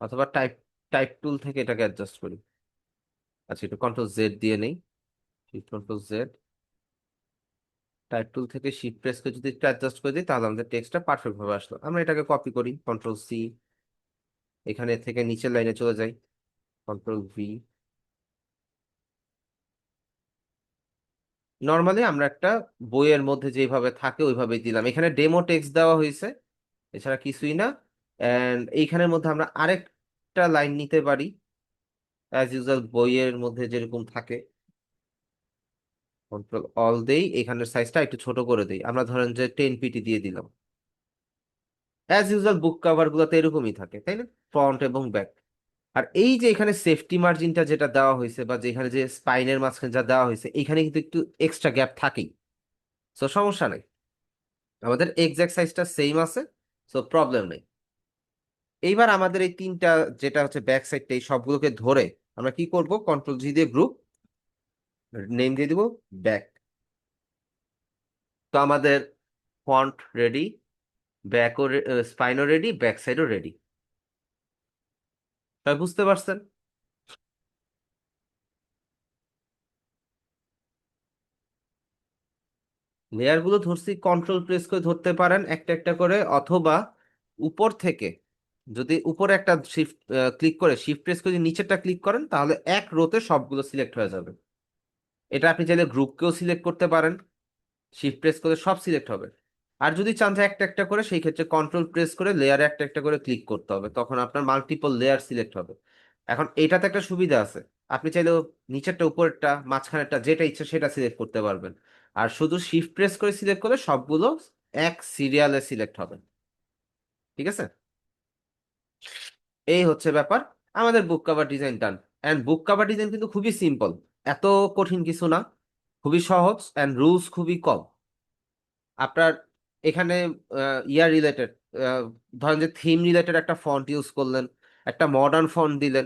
অথবা টাইপ টাইপ টুল থেকে এটাকে অ্যাডজাস্ট করি। আচ্ছা, একটু Ctrl+Z দিয়ে নেই, Ctrl+Z, টাইপ টুল থেকে শিফট প্রেস করে যদি একটু অ্যাডজাস্ট করে দিই, তাহলে আমাদের টেক্সটটা পারফেক্ট ভাবে আসলো। আমরা এটাকে কপি করি, Ctrl+C, এখানে থেকে নিচের লাইনে চলে যাই, Ctrl+V। নর্মালি আমরা একটা বইয়ের মধ্যে যেভাবে থাকে ওইভাবেই দিলাম, এখানে ডেমো টেক্সট দেওয়া হয়েছে, এছাড়া কিছুই না। এন্ড এইখানের মধ্যে আমরা আরেকটা লাইন নিতে পারি, অ্যাজ ইউজুয়াল বইয়ের মধ্যে যেরকম থাকে। Ctrl+Alt দেই, এখানের সাইজটা একটু ছোট করে দেই, আমরা ধরেন যে 10 পিটি দিয়ে দিলাম। অ্যাজ ইউজুয়াল বুক কভার গুলোতে এরকমই থাকে, তাই না, ফ্রন্ট এবং ব্যাক। আর এই যে এখানে সেফটি মার্জিনটা যেটা দেওয়া হয়েছে, বা যেখানে যে স্পাইনের মাঝখানে যা দেওয়া হয়েছে, এখানে কিন্তু একটু এক্সট্রা গ্যাপ থাকেই। সো সমস্যা নেই, আমাদের এক্সাক্ট সাইজটা সেম আছে, সো প্রবলেম নেই। এইবার আমাদের এই তিনটা যেটা হচ্ছে ব্যাক সাইডটা, এই সবগুলোকে ধরে আমরা কি করব, Ctrl+G দিয়ে গ্রুপ নেম দিয়ে দিব ব্যাক। তো আমাদের ফন্ট রেডি, ব্যাকও স্পাইনও রেডি, ব্যাক সাইডও রেডি। তাই বুঝতে পারছেন? লেয়ার গুলো ধরছি, কন্ট্রোল প্রেস করে ধরতে পারেন একটা একটা করে, অথবা উপর থেকে যদি উপরে একটা শিফট ক্লিক করে শিফট প্রেস করে যদি নিচেরটা ক্লিক করেন, তাহলে এক রোতে সবগুলো সিলেক্ট হয়ে যাবে। এটা আপনি চাইলে গ্রুপকেও সিলেক্ট করতে পারেন, শিফট প্রেস করে সব সিলেক্ট হবে। আর যদি চান যে একটা একটা করে, সেই ক্ষেত্রে কন্ট্রোল প্রেস করে লেয়ারে একটা একটা করে ক্লিক করতে হবে, তখন আপনার মাল্টিপল লেয়ার সিলেক্ট হবে। এখন এইটাতে একটা সুবিধা আছে, আপনি চাইলেও নিচেরটা উপরেরটা মাঝখানেরটা যেটা ইচ্ছে সেটা সিলেক্ট করতে পারবেন। আর শুধু শিফট প্রেস করে সিলেক্ট করলে সবগুলো এক সিরিয়ালে সিলেক্ট হবে। ঠিক আছে, এই হচ্ছে ব্যাপার। আমাদের বুক cover design done. And book cover design কিন্তু খুবই সিম্পল, এত কঠিন কিছু না, খুবই সহজ অ্যান্ড রুলস খুবই কম। আপনার এখানে ইয়ার রিলেটেড, ধরেন যে থিম রিলেটেড একটা ফন্ট ইউজ করলেন, একটা মডার্ন ফন্ট দিলেন,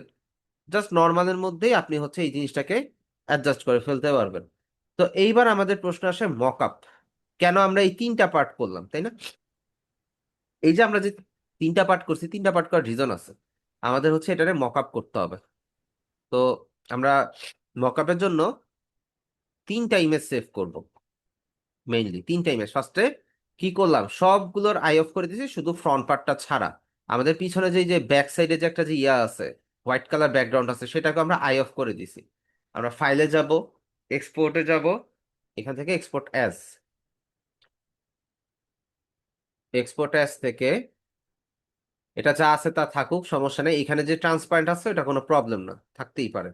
জাস্ট নর্মালের মধ্যেই আপনি হচ্ছে এই জিনিসটাকে অ্যাডজাস্ট করে ফেলতে পারবেন। তো এইবার আমাদের প্রশ্ন আসে মকআপ, কেন আমরা এই তিনটা পার্ট করলাম, তাই না? এই যে আমরা যে তিনটা পার্ট করছি, তিনটা পার্ট করার রিজন আছে। আমাদের হচ্ছে এটারে মক আপ করতে হবে। তো আমরা মক আপের জন্য তিনটা ইমেজ সেভ করব, মেইনলি তিনটা ইমেজ। ফার্স্টে কি করলাম, সবগুলোর আই অফ করে দিয়েছি, শুধু ফ্রন্ট পার্টটা ছাড়া। আমাদের পিছনে যে ব্যাক সাইডে যে একটা যে ইয়া আছে, হোয়াইট কালার ব্যাকগ্রাউন্ড আছে, সেটাকে আমরা আই অফ করে দিছি। আমরা ফাইলে যাব, এক্সপোর্টে যাব, এখান থেকে এক্সপোর্ট অ্যাজ, এক্সপোর্ট অ্যাজ থেকে এটা যা আছে তা থাকুক, সমস্যা নেই। এখানে যে ট্রান্সপারেন্ট আছে এটা কোনো প্রবলেম না, থাকতেই পারে।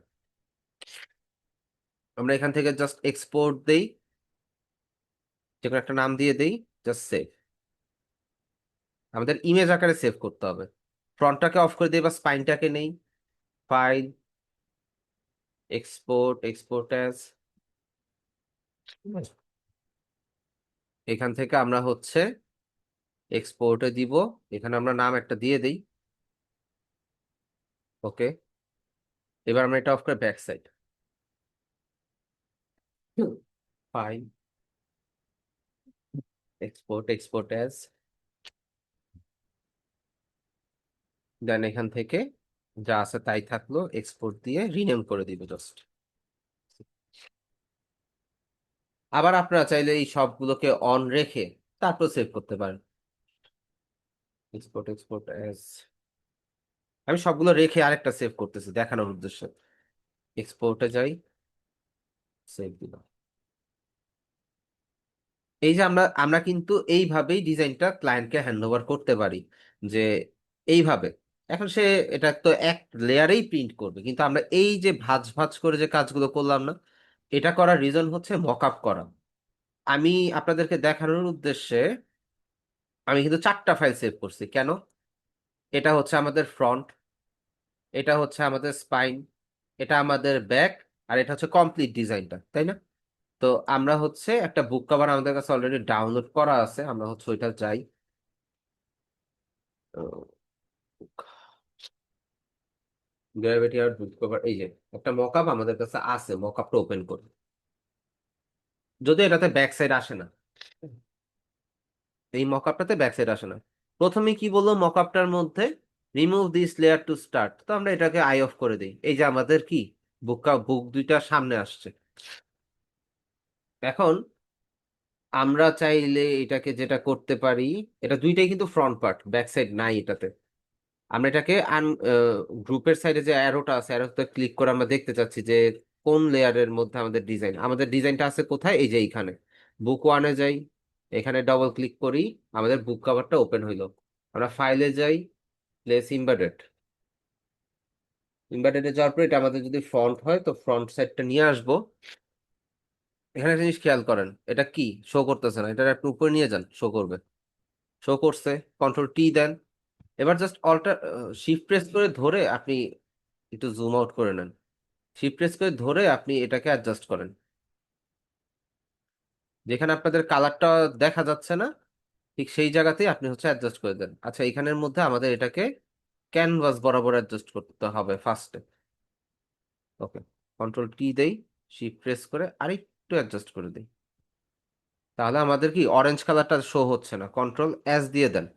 আমরা এখান থেকে জাস্ট এক্সপোর্ট দেই, যে কোনো একটা নাম দিয়ে দেই, জাস্ট সেভ। আমাদের ইমেজ আকারে সেভ করতে হবে। ফ্রন্টটাকে অফ করে দিই বা স্পাইনটাকে নেই, ফাইল, এক্সপোর্ট, এক্সপোর্ট অ্যাজ। এখান থেকে আমরা হচ্ছে এক্সপোর্টে দিব, এখানে আমরা নাম একটা দিয়ে দিই। ওকে, এবার আমরা এটা অফ করে back side, file, export, export as. Then এখান থেকে যা আছে তাই থাকলো, এক্সপোর্ট দিয়ে রিনেম করে দিব জাস্ট। আবার আপনারা চাইলে এই সবগুলোকে অন রেখে তারপর সেভ করতে পারেন। এক্সপোর্ট, এক্সপোর্ট অ্যাজ, আমি সবগুলো রেখে আরেকটা সেভ করতেছি দেখানোর উদ্দেশ্যে। এক্সপোর্টে যাই, সেভ দিলাম। এই যে আমরা আমরা কিন্তু এইভাবেই ডিজাইনটা ক্লায়েন্টকে হ্যান্ড ওভার করতে পারি, যে এইভাবে। এখন সে এটা তো এক লেয়ারেই প্রিন্ট করবে, কিন্তু আমরা এই যে ভাঁজ ভাঁজ করে যে কাজগুলো করলাম না, এটা করার রিজন হচ্ছে মক আপ করা। আমি আপনাদেরকে দেখানোর উদ্দেশ্যে আমি কিন্তু 4টা ফাইল সেভ করছি। কেন? এটা হচ্ছে আমাদের ফ্রন্ট, এটা হচ্ছে আমাদের স্পাইন, এটা আমাদের ব্যাক, আর এটা হচ্ছে কমপ্লিট ডিজাইনটা, তাই না? তো আমরা হচ্ছে একটা বুক কভার আমাদের কাছে অলরেডি ডাউনলোড করা আছে, আমরা হচ্ছে ওইটা যাই, গ্র্যাভিটি আর বুক কভার। এই যে একটা মকআপ আমাদের কাছে আছে, মকআপটা ওপেন করি, যদি এটাতে ব্যাক সাইড আসে না, এই মকআপটাতে ব্যাক সাইড আসে না। প্রথমে কি বললো মকআপটার মধ্যে, remove this layer to start, তো আমরা এটাকে আই অফ করে দিই। এই যে আমাদের কি বুক দুইটা সামনে আসছে। এখন আমরা চাইলে এটাকে যেটা করতে পারি, এটা দুইটাই কিন্তু ফ্রন্ট পার্ট, ব্যাক সাইড নাই এটাতে। আমরা এটাকে গ্রুপের সাইডে যে অ্যারোটা আছে, অ্যারোতে ক্লিক করে আমরা দেখতে চাচ্ছি যে কোন লেয়ারের মধ্যে আমাদের ডিজাইন, আমাদের ডিজাইনটা আছে কোথায়, এই যে এইখানে বুক ওয়ানে যাই, এখানে ডবল ক্লিক করি, আমাদের বুক কভারটা ওপেন হইলো। আমরা ফাইলে যাই, প্লেস ইম্বেডেড, ইম্বেডেডে যাওয়ার পর এটা আমাদের যদি ফ্রন্ট হয় তো ফ্রন্ট সাইডটা নিয়ে আসবো। এখানে একটা জিনিস খেয়াল করেন, এটা কি শো করতেছে না, এটা একটু উপরে নিয়ে যান, শো করবে। শো করছে, কন্ট্রোল টি দেন। এবার জাস্ট অল্টার শিফট প্রেস করে ধরে আপনি একটু জুম আউট করে নেন, শিফট প্রেস করে ধরে আপনি এটাকে অ্যাডজাস্ট করেন, যেখানে আপনাদের কালারটা দেখা যাচ্ছে না, ঠিক সেই জায়গাতেই আপনি হচ্ছে অ্যাডজাস্ট করে দেন। আচ্ছা, এখানের মধ্যে আমাদের এটাকে ক্যানভাস বরাবর অ্যাডজাস্ট করতে হবে ফার্স্টে। ওকে, কন্ট্রোল টি দেই, শিফট প্রেস করে আরেকটু অ্যাডজাস্ট করে দেই, তাহলে আমাদের কি অরেঞ্জ কালারটা শো হচ্ছে না। কন্ট্রোল এস দিয়ে দেন,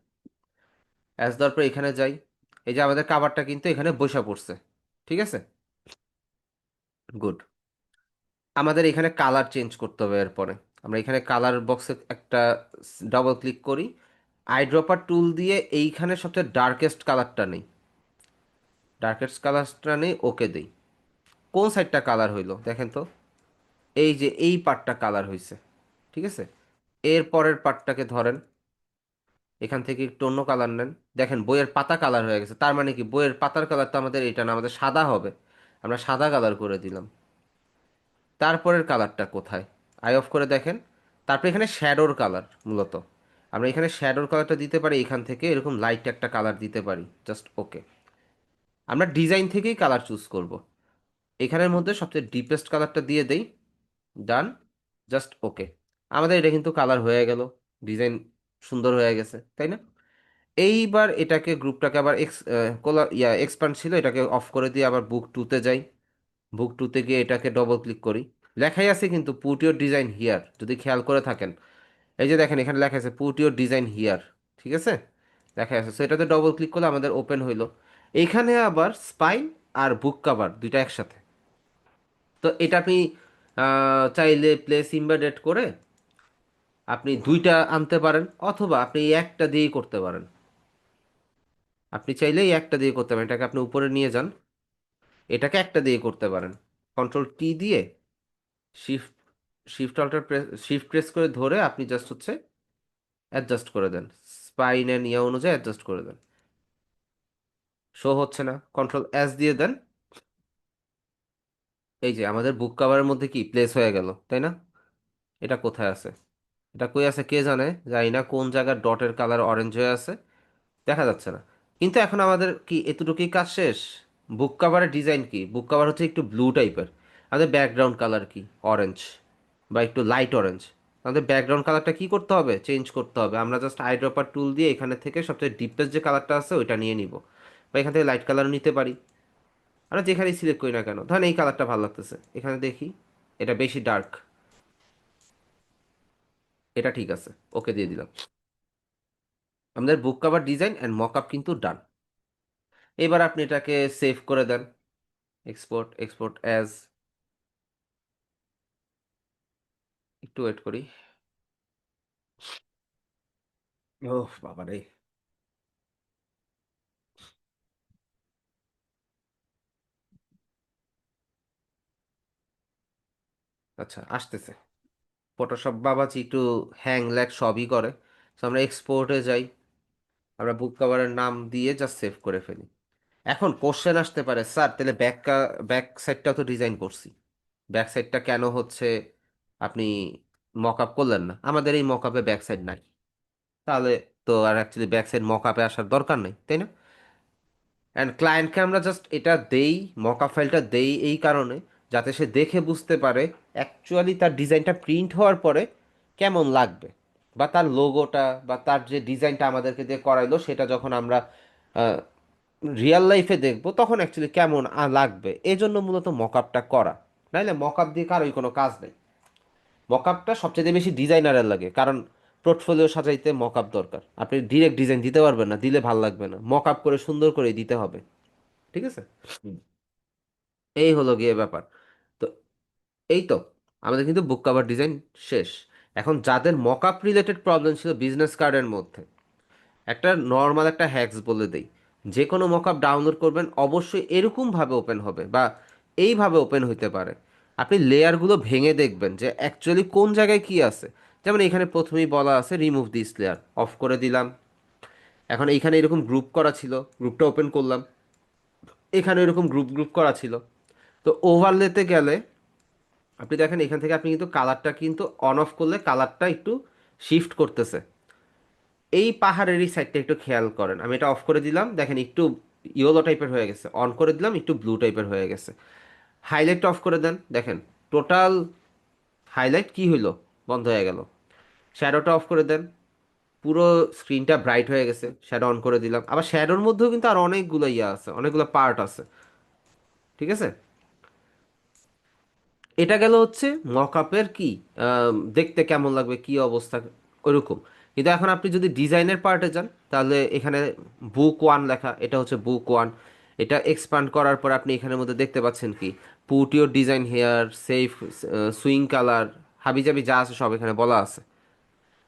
এস দেওয়ার পর এখানে যাই, এই যে আমাদের কাভারটা কিন্তু এখানে বসে পড়ছে, ঠিক আছে, গুড। আমাদের এখানে কালার চেঞ্জ করতে হবে। এরপরে আমরা এখানে কালার বক্সে একটা ডাবল ক্লিক করি, আইড্রপার টুল দিয়ে এইখানে সবচেয়ে ডার্কেস্ট কালারটা নেই, ডার্কেস্ট কালারটা নেই, ওকে দেই। কোন সাইডটা কালার হইলো দেখেন তো, এই যে এই পার্টটা কালার হইছে, ঠিক আছে। এর পরের পার্টটাকে ধরেন, এখান থেকে একটু অন্য কালার নেন, দেখেন বইয়ের পাতা কালার হয়ে গেছে। তার মানে কি বইয়ের পাতার কালার তো আমাদের এটা না, আমাদের সাদা হবে, আমরা সাদা কালার করে দিলাম। তারপরের কালারটা কোথায়, আই অফ করে দেখেন। তারপর এখানে শ্যাডোর কালার, মূলত আমরা এখানে শ্যাডোর কালারটা দিতে পারি, এখান থেকে এরকম লাইট একটা কালার দিতে পারি, জাস্ট ওকে। আমরা ডিজাইন থেকেই কালার চুজ করব, এখানের মধ্যে সবচেয়ে ডিপেস্ট কালারটা দিয়ে দেই, ডান, জাস্ট ওকে। আমাদের এটা কিন্তু কালার হয়ে গেল, ডিজাইন সুন্দর হয়ে গেছে, তাই না? এইবার এটাকে গ্রুপটাকে আবার এক্সপান্ড ছিল, এটাকে অফ করে দিয়ে আবার বুক টুতে যাই, বুক টুতে গিয়ে এটাকে ডবল ক্লিক করি। লেখাই আছে কিন্তু পুট ইউর ডিজাইন হিয়ার, যদি খেয়াল করে থাকেন, এই যে দেখেন এখানে লেখা আছে পুট ইউর ডিজাইন হিয়ার, ঠিক আছে। দেখা যাচ্ছে, সো এটাতে ডবল ক্লিক করলে আমাদের ওপেন হইলো। এইখানে আবার স্পাইন আর বুক কভার দুইটা একসাথে। তো এটা আপনি চাইলে প্লেস ইমবেডেড করে আপনি দুইটা আনতে পারেন, অথবা আপনি এই একটা দিয়েই করতে পারেন। আপনি চাইলে এই একটা দিয়ে করতে পারেন, এটাকে আপনি উপরে নিয়ে যান, এটাকে একটা দিয়ে করতে পারেন। কন্ট্রোল টি দিয়ে shift shift alt press, shift press করে ধরে আপনি জাস্ট হচ্ছে অ্যাডজাস্ট করে দেন, স্পাইনের নিয়ে অনুযায়ী অ্যাডজাস্ট করে দেন। শো হচ্ছে না, কন্ট্রোল এস দিয়ে দেন, এই যে আমাদের বুক কভারের মধ্যে কি প্লেস হয়ে গেল, তাই না? এটা কোথায় আছে, এটা কই আছে কে জানে, জানি না কোন জায়গার ডটের কালার অরেঞ্জ হয়ে আছে, দেখা যাচ্ছে না। কিন্তু এখন আমাদের কি এতটুকুই কাজ শেষ? বুক কভারের ডিজাইন কি, বুক কভার হচ্ছে একটু ব্লু টাইপের, আমাদের ব্যাকগ্রাউন্ড কালার কি অরেঞ্জ বা একটু লাইট অরেঞ্জ। আমাদের ব্যাকগ্রাউন্ড কালারটা কি করতে হবে, চেঞ্জ করতে হবে। আমরা জাস্ট আইড্রপার টুল দিয়ে এখানে থেকে সবচেয়ে ডিপেস্ট যে কালারটা আছে ওইটা নিয়ে নিব, বা এখান থেকে লাইট কালার নিতে পারি। আমরা যেখানেই সিলেক্ট করি না কেন, ধরেন এই কালারটা ভালো লাগতেছে, এখানে দেখি এটা বেশি ডার্ক, এটা ঠিক আছে, ওকে দিয়ে দিলাম। আমাদের বুক কভার ডিজাইন অ্যান্ড মকআপ কিন্তু ডান। এবার আপনি এটাকে সেভ করে দেন, এক্সপোর্ট, এক্সপোর্ট অ্যাজ, একটু ওয়েট করি। ওহ বাবা রে, আচ্ছা আসতেছে। ফটোশপ বাবাজি একটু হ্যাং ল্যাগ সবই করে। তো আমরা এক্সপোর্টে যাই, আমরা বুক কভারের নাম দিয়ে জাস্ট সেভ করে ফেলি। এখন কোশ্চেন আসতে পারে, স্যার তাহলে ব্যাক সাইডটা তো ডিজাইন করছি, ব্যাক সাইডটা কেন হচ্ছে আপনি মক আপ করলেন না? আমাদের এই মক আপে ব্যাক সাইড নাই, তাহলে তো আর অ্যাকচুয়ালি ব্যাক সাইড মক আপে আসার দরকার নেই, তাই না? অ্যান্ড ক্লায়েন্টকে আমরা জাস্ট এটা দেই, মকআপ ফাইলটা দেই এই কারণে যাতে সে দেখে বুঝতে পারে অ্যাকচুয়ালি তার ডিজাইনটা প্রিন্ট হওয়ার পরে কেমন লাগবে, বা তার লোগোটা বা তার যে ডিজাইনটা আমাদেরকে দিয়ে করাইলো সেটা যখন আমরা রিয়েল লাইফে দেখবো তখন অ্যাকচুয়ালি কেমন লাগবে, এই জন্য মূলত মকআপটা করা। নাইলে মকআপ দিয়ে কারোই কোনো কাজ নেই। মকআপটা সবচেয়ে বেশি ডিজাইনারের লাগে, কারণ পোর্টফোলিও সাজাইতে মকআপ দরকার। আপনি ডিরেক্ট ডিজাইন দিতে পারবেন না, দিলে ভাল লাগবে না, মকআপ করে সুন্দর করে দিতে হবে, ঠিক আছে? হুম। এই হলো গিয়ে ব্যাপার। তো এই তো আমাদের কিন্তু বুক কভার ডিজাইন শেষ। এখন যাদের মকআপ রিলেটেড প্রবলেম ছিল বিজনেস কার্ডের মধ্যে, একটা নর্মাল একটা হ্যাক্স বলে দেই। যে কোনো মকআপ ডাউনলোড করবেন অবশ্যই এরকম ভাবে ওপেন হবে, বা এইভাবে ওপেন হইতে পারে। আপনি লেয়ারগুলো ভেঙে দেখবেন যে অ্যাকচুয়ালি কোন জায়গায় কি আছে। যেমন এখানে প্রথমেই বলা আছে রিমুভ দিস লেয়ার, অফ করে দিলাম। এখন এইখানে এরকম গ্রুপ করা ছিল, গ্রুপটা ওপেন করলাম, এখানে এরকম গ্রুপ গ্রুপ করা ছিল। তো ওভারলেতে গেলে আপনি দেখেন এখান থেকে আপনি কিন্তু কালারটা কিন্তু অন অফ করলে কালারটা একটু শিফট করতেছে। এই পাহাড়ের এই সাইডটা একটু খেয়াল করেন, আমি এটা অফ করে দিলাম, দেখেন একটু ইয়েলো টাইপের হয়ে গেছে, অন করে দিলাম একটু ব্লু টাইপের হয়ে গেছে। হাইলাইট অফ করে দেন, দেখেন টোটাল হাইলাইট কি হইলো, বন্ধ হয়ে গেল। শ্যাডোটা অফ করে দেন, পুরো স্ক্রিনটা ব্রাইট হয়ে গেছে। শ্যাডো অন করে দিলাম, আবার শ্যাডোর মধ্যেও কিন্তু আর অনেকগুলো ইয়ে আছে, অনেকগুলো পার্ট আছে, ঠিক আছে? এটা গেল হচ্ছে মকআপের কি দেখতে কেমন লাগবে কি অবস্থা ওইরকম। কিন্তু এখন আপনি যদি ডিজাইনের পার্টে যান তাহলে এখানে বুক ওয়ান লেখা, এটা হচ্ছে বুক ওয়ান। এটা এক্সপান্ড করার পর আপনি এখানের মধ্যে দেখতে পাচ্ছেন কি put your design here, safe, swing colour, হাবিজাবি যা আছে সব এখানে বলা আছে।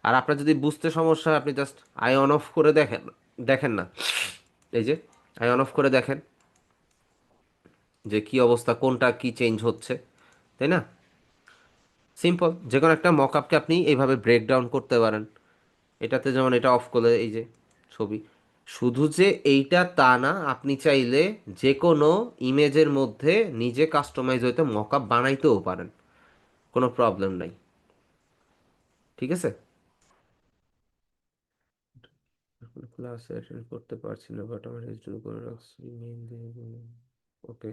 আর আপনার যদি বুঝতে সমস্যা হয় আপনি জাস্ট আই অন অফ করে দেখেন, দেখেন না, এই যে আই অন অফ করে দেখেন যে কি অবস্থা, কোনটা কি চেঞ্জ হচ্ছে, তাই না? সিম্পল, যে কোনো একটা মকআপকে আপনি এইভাবে ব্রেক ডাউন করতে পারেন। এটাতে যেমন এটা অফ করলে এই যে ছবি, শুধু যে এইটা তা না, আপনি চাইলে যে কোনো ইমেজের মধ্যে নিজে কাস্টমাইজ হইতে মকআপ বানাইতেও পারেন, কোনো প্রবলেম নাই, ঠিক আছে? ক্লাস অ্যাটেন্ড করতে পারছি না বাট আমার হিস্ট্রি করে রাখছি, মেইল দিয়ে ওকে।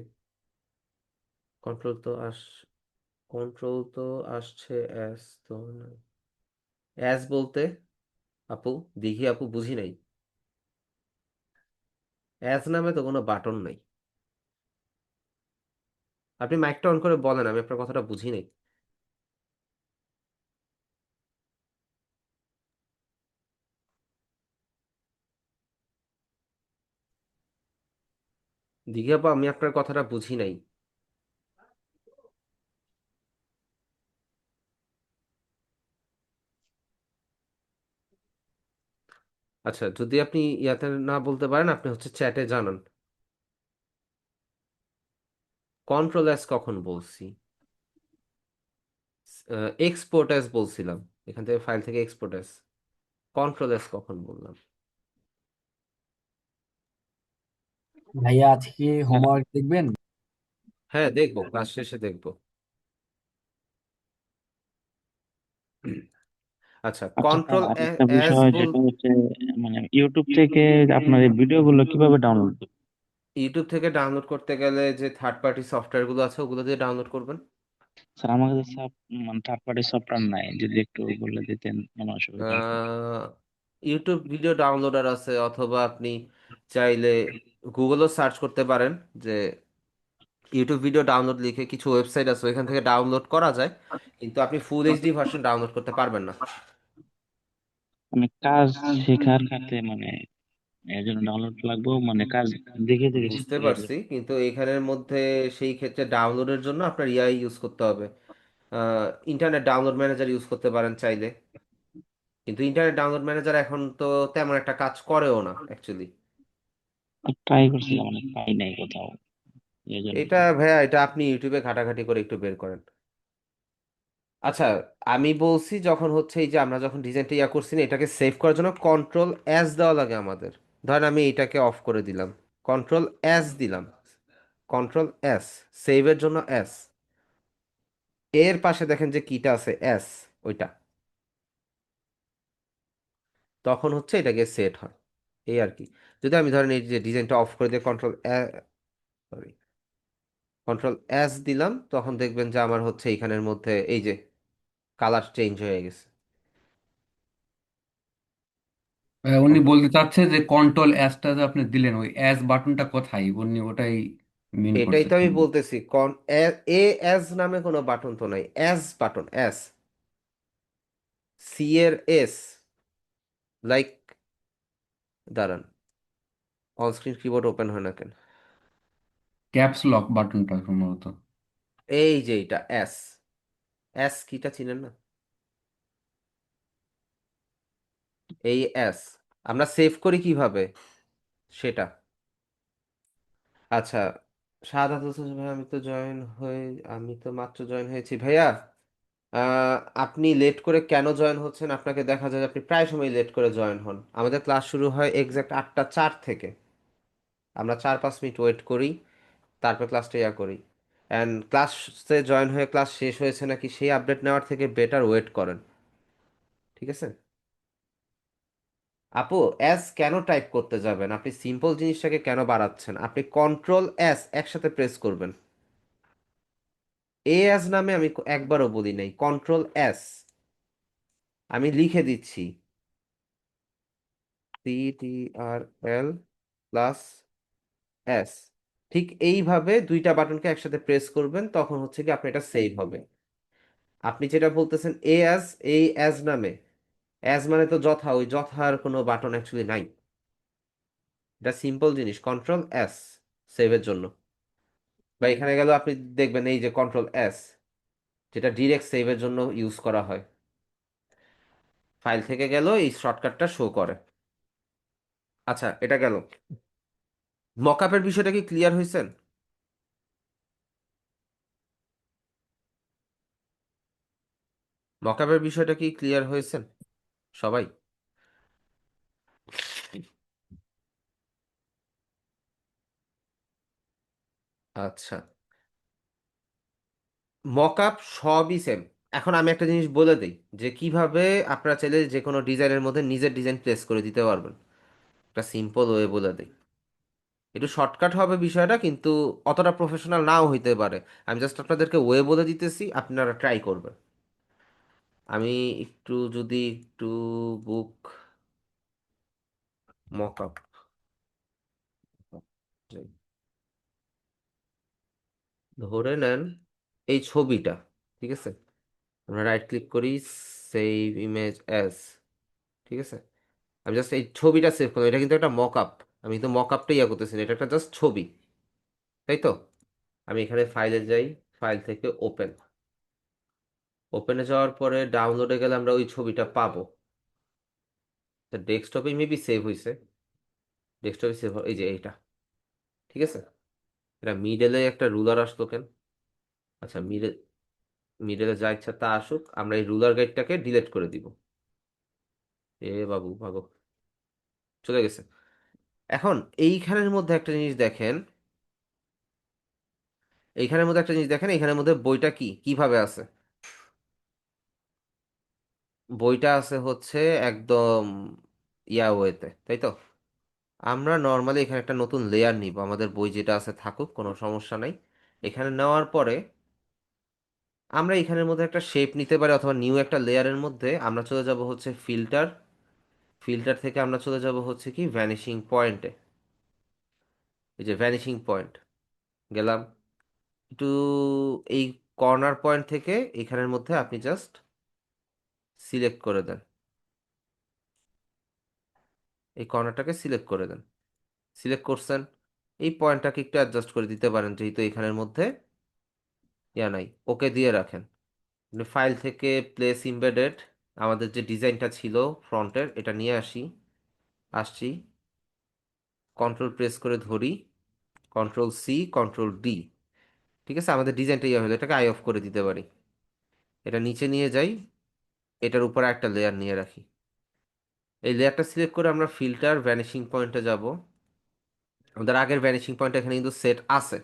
কন্ট্রোল তো আস কন্ট্রোল তো আসছে, অ্যাস তো না। অ্যাস বলতে আপু, দেখি আপু বুঝি নাই, অ্যাজ নামে তো কোনো বাটন নাই। আপনি মাইকটা অন করে বলেন, আমি আপনার কথাটা বুঝি নাই। দিঘা আপা, আমি আপনার কথাটা বুঝি নাই। আচ্ছা, যদি আপনি ইয়াতে না বলতে পারেন, আপনি হচ্ছে চ্যাটে জানান। কন্ট্রোল এস কখন বলছি? এক্সপোর্ট এস বলছিলাম, এখান থেকে ফাইল থেকে এক্সপোর্ট এস। কন্ট্রোল এস কখন বললাম? ভাইয়া আজকে হোমওয়ার্ক দেখবেন? হ্যাঁ, দেখবো, ক্লাস শেষে দেখবো। আচ্ছা, আচ্ছা স্যার, কন্ট্রোল আরেকটা এস বিষয় বল। যেটা হচ্ছে, মানে ইউটিউব থেকে আপনার এই ভিডিওগুলো কিভাবে ডাউনলোড? ইউটিউব থেকে ডাউনলোড করতে গেলে যে থার্ড পার্টি সফটওয়্যার গুলো আছে, ওগুলো দিয়ে ডাউনলোড করবেন। স্যার আমার কাছে মানে থার্ড পার্টি সফটওয়্যার নাই, যদি একটু বলে দিতেন আমার সুবিধা হতো। আহ, ইউটিউব ভিডিও ডাউনলোডার আছে, অথবা আপনি চাইলে গুগলও সার্চ করতে পারেন, যে ইউটিউব ভিডিও ডাউনলোড লিখে কিছু ওয়েবসাইট আছে, ওইখান থেকে ডাউনলোড করা যায়, কিন্তু আপনি ফুল এইচডি ভার্সন ডাউনলোড করতে পারবেন না। মানে কাজ শেখার ক্ষেত্রে মানে এর জন্য ডাউনলোড লাগবে, মানে কাজ দেখে দেখে বুঝতে শিখতে হবে। পারছি, কিন্তু এখানের মধ্যে সেই ক্ষেত্রে ডাউনলোডের জন্য আপনার ইয়াই ইউজ করতে হবে। ইন্টারনেট ডাউনলোড ম্যানেজার ইউজ করতে পারেন চাইলে, কিন্তু ইন্টারনেট ডাউনলোড ম্যানেজার এখন তো তেমন একটা কাজ করেও না অ্যাকচুয়ালি। ট্রাই করছিলাম, মানে পাই নাই কোথাও, এই জন্য। এটা ভাইয়া, এটা আপনি ইউটিউবে ঘাটাঘাটি করে একটু বের করেন। আচ্ছা, আমি বলছি যখন হচ্ছে এই যে আমরা যখন ডিজাইনটা ইয়া করছি না, এটাকে সেভ করার জন্য কন্ট্রোল এস দেওয়া লাগে আমাদের। ধরেন আমি এটাকে অফ করে দিলাম, কন্ট্রোল এস দিলাম, কন্ট্রোল এস, সেভের জন্য এস। এর পাশে দেখেন যে কিটা আছে এস, ওইটা, তখন হচ্ছে এটাকে সেট হয়, এই আর কি। যদি আমি ধরেন এই যে ডিজাইনটা অফ করে দিয়ে সরি, কন্ট্রোল এস দিলাম, তখন দেখবেন যে আমার হচ্ছে এইখানের মধ্যে এই যে কালার চেঞ্জ হয়ে গেছে। উনি বলতে চাচ্ছে যে কন্ট্রোল এসটা যে আপনি দিলেন, ওই এস বাটনটা কোথায়, উনি ওটাই মিন এটাই করছে। তো আমি বলতেছি, এ এস নামে কোনো বাটন তো নাই, এস বাটন, এস, সি এর এস, লাইক, দাঁড়ান, অন স্ক্রিন কিবোর্ড ওপেন হয় না কেন? ক্যাপস লক বাটনটা সম্ভবত। এই যে এটা এস, এস কিটা চিনেন না? এই এস আমরা সেভ করি কিভাবে সেটা। আচ্ছা, শাহাদাত হোসেন ভাই, আমি তো মাত্র জয়েন হয়েছি ভাইয়া। আহ, আপনি লেট করে কেন জয়েন হচ্ছেন? আপনাকে দেখা যায় যে আপনি প্রায় সময় লেট করে জয়েন হন। আমাদের ক্লাস শুরু হয় এক্সাক্ট 8টা 4 থেকে। আমরা 4-5 মিনিট ওয়েট করি, তারপর ক্লাসটা ইয়া করি। অ্যান্ড ক্লাসে জয়েন হয়ে ক্লাস শেষ হয়েছে নাকি সেই আপডেট নেওয়ার থেকে বেটার ওয়েট করেন, ঠিক আছে? আপু, এস কেন টাইপ করতে যাবেন? আপনি সিম্পল জিনিসটাকে কেন বাড়াচ্ছেন? আপনি কন্ট্রোল এস একসাথে প্রেস করবেন। এ এস নামে আমি একবারও বলি নাই, কন্ট্রোল এস। আমি লিখে দিচ্ছি, CTRL প্লাস এস। ঠিক এইভাবে দুইটা বাটনকে একসাথে প্রেস করবেন, তখন হচ্ছে কি আপনি এটা সেভ হবে। আপনি যেটা বলতেছেন এ অ্যাজ, এই অ্যাজ নামে, অ্যাজ মানে তো যথা, ওই যথার কোনো বাটন অ্যাকচুয়ালি নাই। এটা সিম্পল জিনিস, কন্ট্রোল এস সেভের জন্য। বা এখানে গেল আপনি দেখবেন এই যে কন্ট্রোল এস, যেটা ডিরেক্ট সেভের জন্য ইউজ করা হয়। ফাইল থেকে গেল এই শর্টকাটটা শো করে। আচ্ছা, এটা গেল। মকআপের বিষয়টা কি ক্লিয়ার হয়েছেন? মকআপের বিষয়টা কি ক্লিয়ার হয়েছেন সবাই? আচ্ছা, মকআপ সবই সেম। এখন আমি একটা জিনিস বলে দিই, যে কিভাবে আপনারা চাইলে যে কোনো ডিজাইনের মধ্যে নিজের ডিজাইন প্লেস করে দিতে পারবেন। একটা সিম্পল ওয়ে বলে দিই, একটু শর্টকাট হবে বিষয়টা, কিন্তু অতটা প্রফেশনাল নাও হইতে পারে। আমি জাস্ট আপনাদেরকে ওয়ে বলে দিতেছি, আপনারা ট্রাই করবেন। আমি একটু যদি একটু বুক মকআপ, ধরে নেন এই ছবিটা, ঠিক আছে? আমরা রাইট ক্লিক করি, সেভ ইমেজ অ্যাজ, ঠিক আছে? আমি জাস্ট এই ছবিটা সেভ করলাম, এটা কিন্তু একটা মক আপ। আমি তো মক আপটাই ইয়া করতেছি না, এটা একটা জাস্ট ছবি। তাই তো? আমি এখানে ফাইলে যাই, ফাইল থেকে ওপেন, ওপেনে যাওয়ার পরে ডাউনলোডে গেলে আমরা ওই ছবিটা পাবো। ডেস্কটপে মেবি সেভ হয়েছে, ডেস্কটপে সেভ, এই যে এইটা, ঠিক আছে। এটা মিডলে একটা রুলার আসলো কেন? আচ্ছা, মিডলে যা ইচ্ছা তা আসুক, আমরা এই রুলার গাইডটাকে ডিলিট করে দিব। এ বাবু ভাগো, চলে গেছে। এখন এইখানের মধ্যে একটা জিনিস দেখেন, এইখানের মধ্যে একটা জিনিস দেখেন, এইখানের মধ্যে বইটা কিভাবে আছে। বইটা আছে হচ্ছে একদম ওয়েতে, তাই তো? আমরা নর্মালি এখানে একটা নতুন লেয়ার নিব, আমাদের বই যেটা আছে থাকুক, কোনো সমস্যা নাই। এখানে নেওয়ার পরে আমরা এখানের মধ্যে একটা শেপ নিতে পারি, অথবা নিউ একটা লেয়ারের মধ্যে আমরা চলে যাব হচ্ছে ফিল্টার, ফিল্টার থেকে আমরা চলে যাব হচ্ছে কি ভ্যানিশিং পয়েন্টে। এই যে ভ্যানিশিং পয়েন্ট গেলাম, একটু এই কর্নার পয়েন্ট থেকে এখানের মধ্যে আপনি জাস্ট সিলেক্ট করে দেন, এই কর্নারটাকে সিলেক্ট করে দেন। সিলেক্ট করছেন, এই পয়েন্টটাকে একটু অ্যাডজাস্ট করে দিতে পারেন, যেহেতু এখানের মধ্যে নাই। ওকে দিয়ে রাখেন। ফাইল থেকে প্লেস ইমবেডেড, আমাদের যে ডিজাইনটা ছিল ফ্রন্টের, এটা নিয়ে আসছি, কন্ট্রোল প্রেস করে ধরি, কন্ট্রোল সি, কন্ট্রোল ডি, ঠিক আছে। আমাদের ডিজাইনটা হলো, এটাকে আই অফ করে দিতে পারি। এটা নিচে নিয়ে যাই, এটার উপরে একটা লেয়ার নিয়ে রাখি। এই লেয়ারটা সিলেক্ট করে আমরা ফিল্টার ভ্যানিশিং পয়েন্টে যাব। আমাদের আগের ভ্যানিশিং পয়েন্ট এখানে কিন্তু সেট আছে,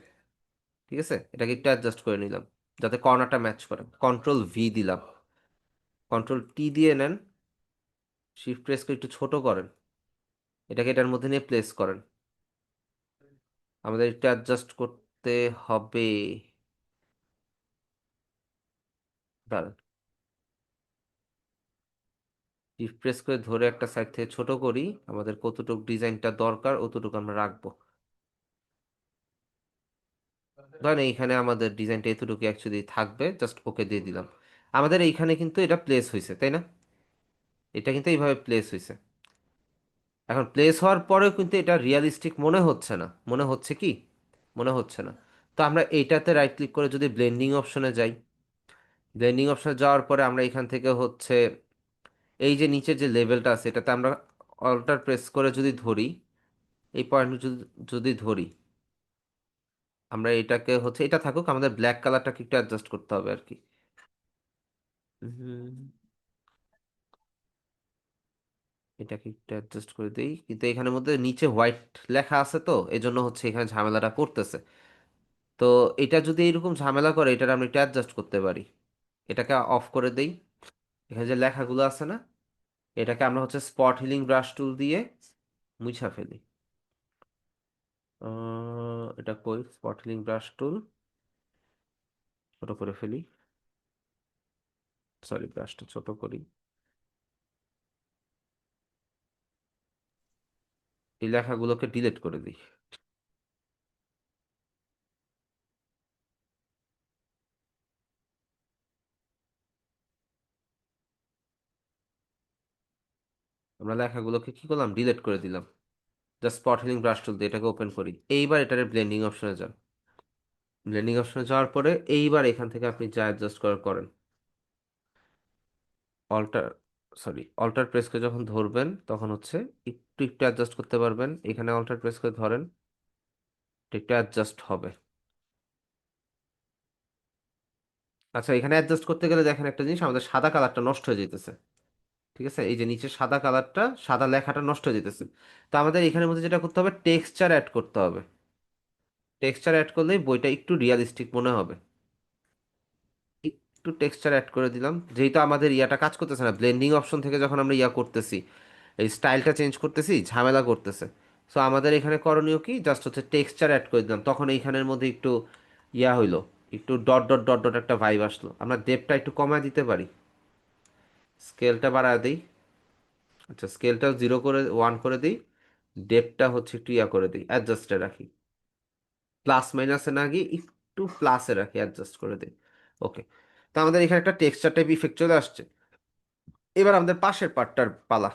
ঠিক আছে। এটাকে একটু অ্যাডজাস্ট করে নিলাম যাতে কর্নারটা ম্যাচ করে। কন্ট্রোল ভি দিলাম, কন্ট্রোল টি দিয়ে নেন, শিফট প্রেস করে একটু ছোট করেন, এটাকে এটার মধ্যে নিয়ে প্লেস করেন। আমাদের একটু অ্যাডজাস্ট করতে হবে, দাঁড়ান, শিফট প্রেস করে ধরে একটা সাইড থেকে ছোট করি, আমাদের কতটুকু ডিজাইনটা দরকার অতটুকু আমরা রাখবো। ধরেন এইখানে আমাদের ডিজাইনটা এতটুকু অ্যাকচুয়ালি থাকবে, জাস্ট ওকে দিয়ে দিলাম। আমাদের এইখানে কিন্তু এটা প্লেস হয়েছে, তাই না? এটা কিন্তু এইভাবে প্লেস হয়েছে। এখন প্লেস হওয়ার পরেও কিন্তু এটা রিয়ালিস্টিক মনে হচ্ছে না, মনে হচ্ছে কি? মনে হচ্ছে না। তো আমরা এইটাতে রাইট ক্লিক করে যদি ব্লেন্ডিং অপশনে যাই, ব্লেন্ডিং অপশনে যাওয়ার পরে আমরা এখান থেকে হচ্ছে এই যে নিচের যে লেভেলটা আছে এটাতে আমরা অল্টার প্রেস করে যদি ধরি, এই পয়েন্ট যদি যদি ধরি, আমরা এটাকে হচ্ছে, এটা থাকুক, আমাদের ব্ল্যাক কালারটাকে একটু অ্যাডজাস্ট করতে হবে আর কি। হুম, এটাকে একটু অ্যাডজাস্ট করে দিই, কিন্তু এখানের মধ্যে নিচে হোয়াইট লেখা আছে, তো এই জন্য হচ্ছে এখানে ঝামেলাটা করতেছে। তো এটা যদি এরকম ঝামেলা করে, এটার আমরা একটু অ্যাডজাস্ট করতে পারি। এটাকে অফ করে দেই, এখানে যে লেখাগুলো আছে না, এটাকে আমরা হচ্ছে স্পট হিলিং ব্রাশ টুল দিয়ে মুছা ফেলি। এটা কই, স্পট হিলিং ব্রাশ টুল, ছোট করে ফেলি, সরি ব্রাশটা ছোট করি, এই লেখাগুলোকে ডিলিট করে দিই। আমরা লেখাগুলোকে কি করলাম, ডিলিট করে দিলাম। জাস্ট স্পট হিলিং ব্রাশ টুল দিয়ে এটাকে ওপেন করি। এইবার এটার ব্লেন্ডিং অপশনে যান, ব্লেন্ডিং অপশনে যাওয়ার পরে এইবার এখান থেকে আপনি যা অ্যাডজাস্ট করেন, অল্টার, অল্টার প্রেস করে যখন ধরবেন তখন হচ্ছে একটু একটু অ্যাডজাস্ট করতে পারবেন। এখানে অল্টার প্রেস করে ধরেন, একটু অ্যাডজাস্ট হবে। আচ্ছা, এখানে অ্যাডজাস্ট করতে গেলে দেখেন একটা জিনিস, আমাদের সাদা কালারটা নষ্ট হয়ে যেতেছে, ঠিক আছে। এই যে নিচে সাদা কালারটা, সাদা লেখাটা নষ্ট হয়ে যেতেছে। তো আমাদের এখানের মধ্যে যেটা করতে হবে, টেক্সচার অ্যাড করতে হবে। টেক্সচার অ্যাড করলেই বইটা একটু রিয়ালিস্টিক মনে হবে। একটু টেক্সচার অ্যাড করে দিলাম, যেহেতু আমাদের ইয়াটা কাজ করতেছে না, ব্লেন্ডিং অপশন থেকে যখন আমরা ইয়া করতেছি, এই স্টাইলটা চেঞ্জ করতেছি, ঝামেলা করতেছে। সো আমাদের এখানে করণীয় কি, জাস্ট হচ্ছে টেক্সচার অ্যাড করে দিলাম, তখন এইখানের মধ্যে একটু ইয়া হইলো, একটু ডট ডট ডট ডট একটা ভাইব আসলো। আমরা ডেপটা একটু কমায় দিতে পারি, স্কেলটা বাড়ায় দিই। আচ্ছা, স্কেলটা 0 করে 1 করে দিই, ডেপটা হচ্ছে একটু ইয়া করে দিই, অ্যাডজাস্টে রাখি, প্লাস মাইনাসে না গিয়ে একটু প্লাসে রাখি, অ্যাডজাস্ট করে দিই। ওকে, তো আমাদের এখানে একটা টেক্সচার টাইপ ইফেক্ট চলে আসছে। এবার আমাদের পাশের পার্টটার পালা।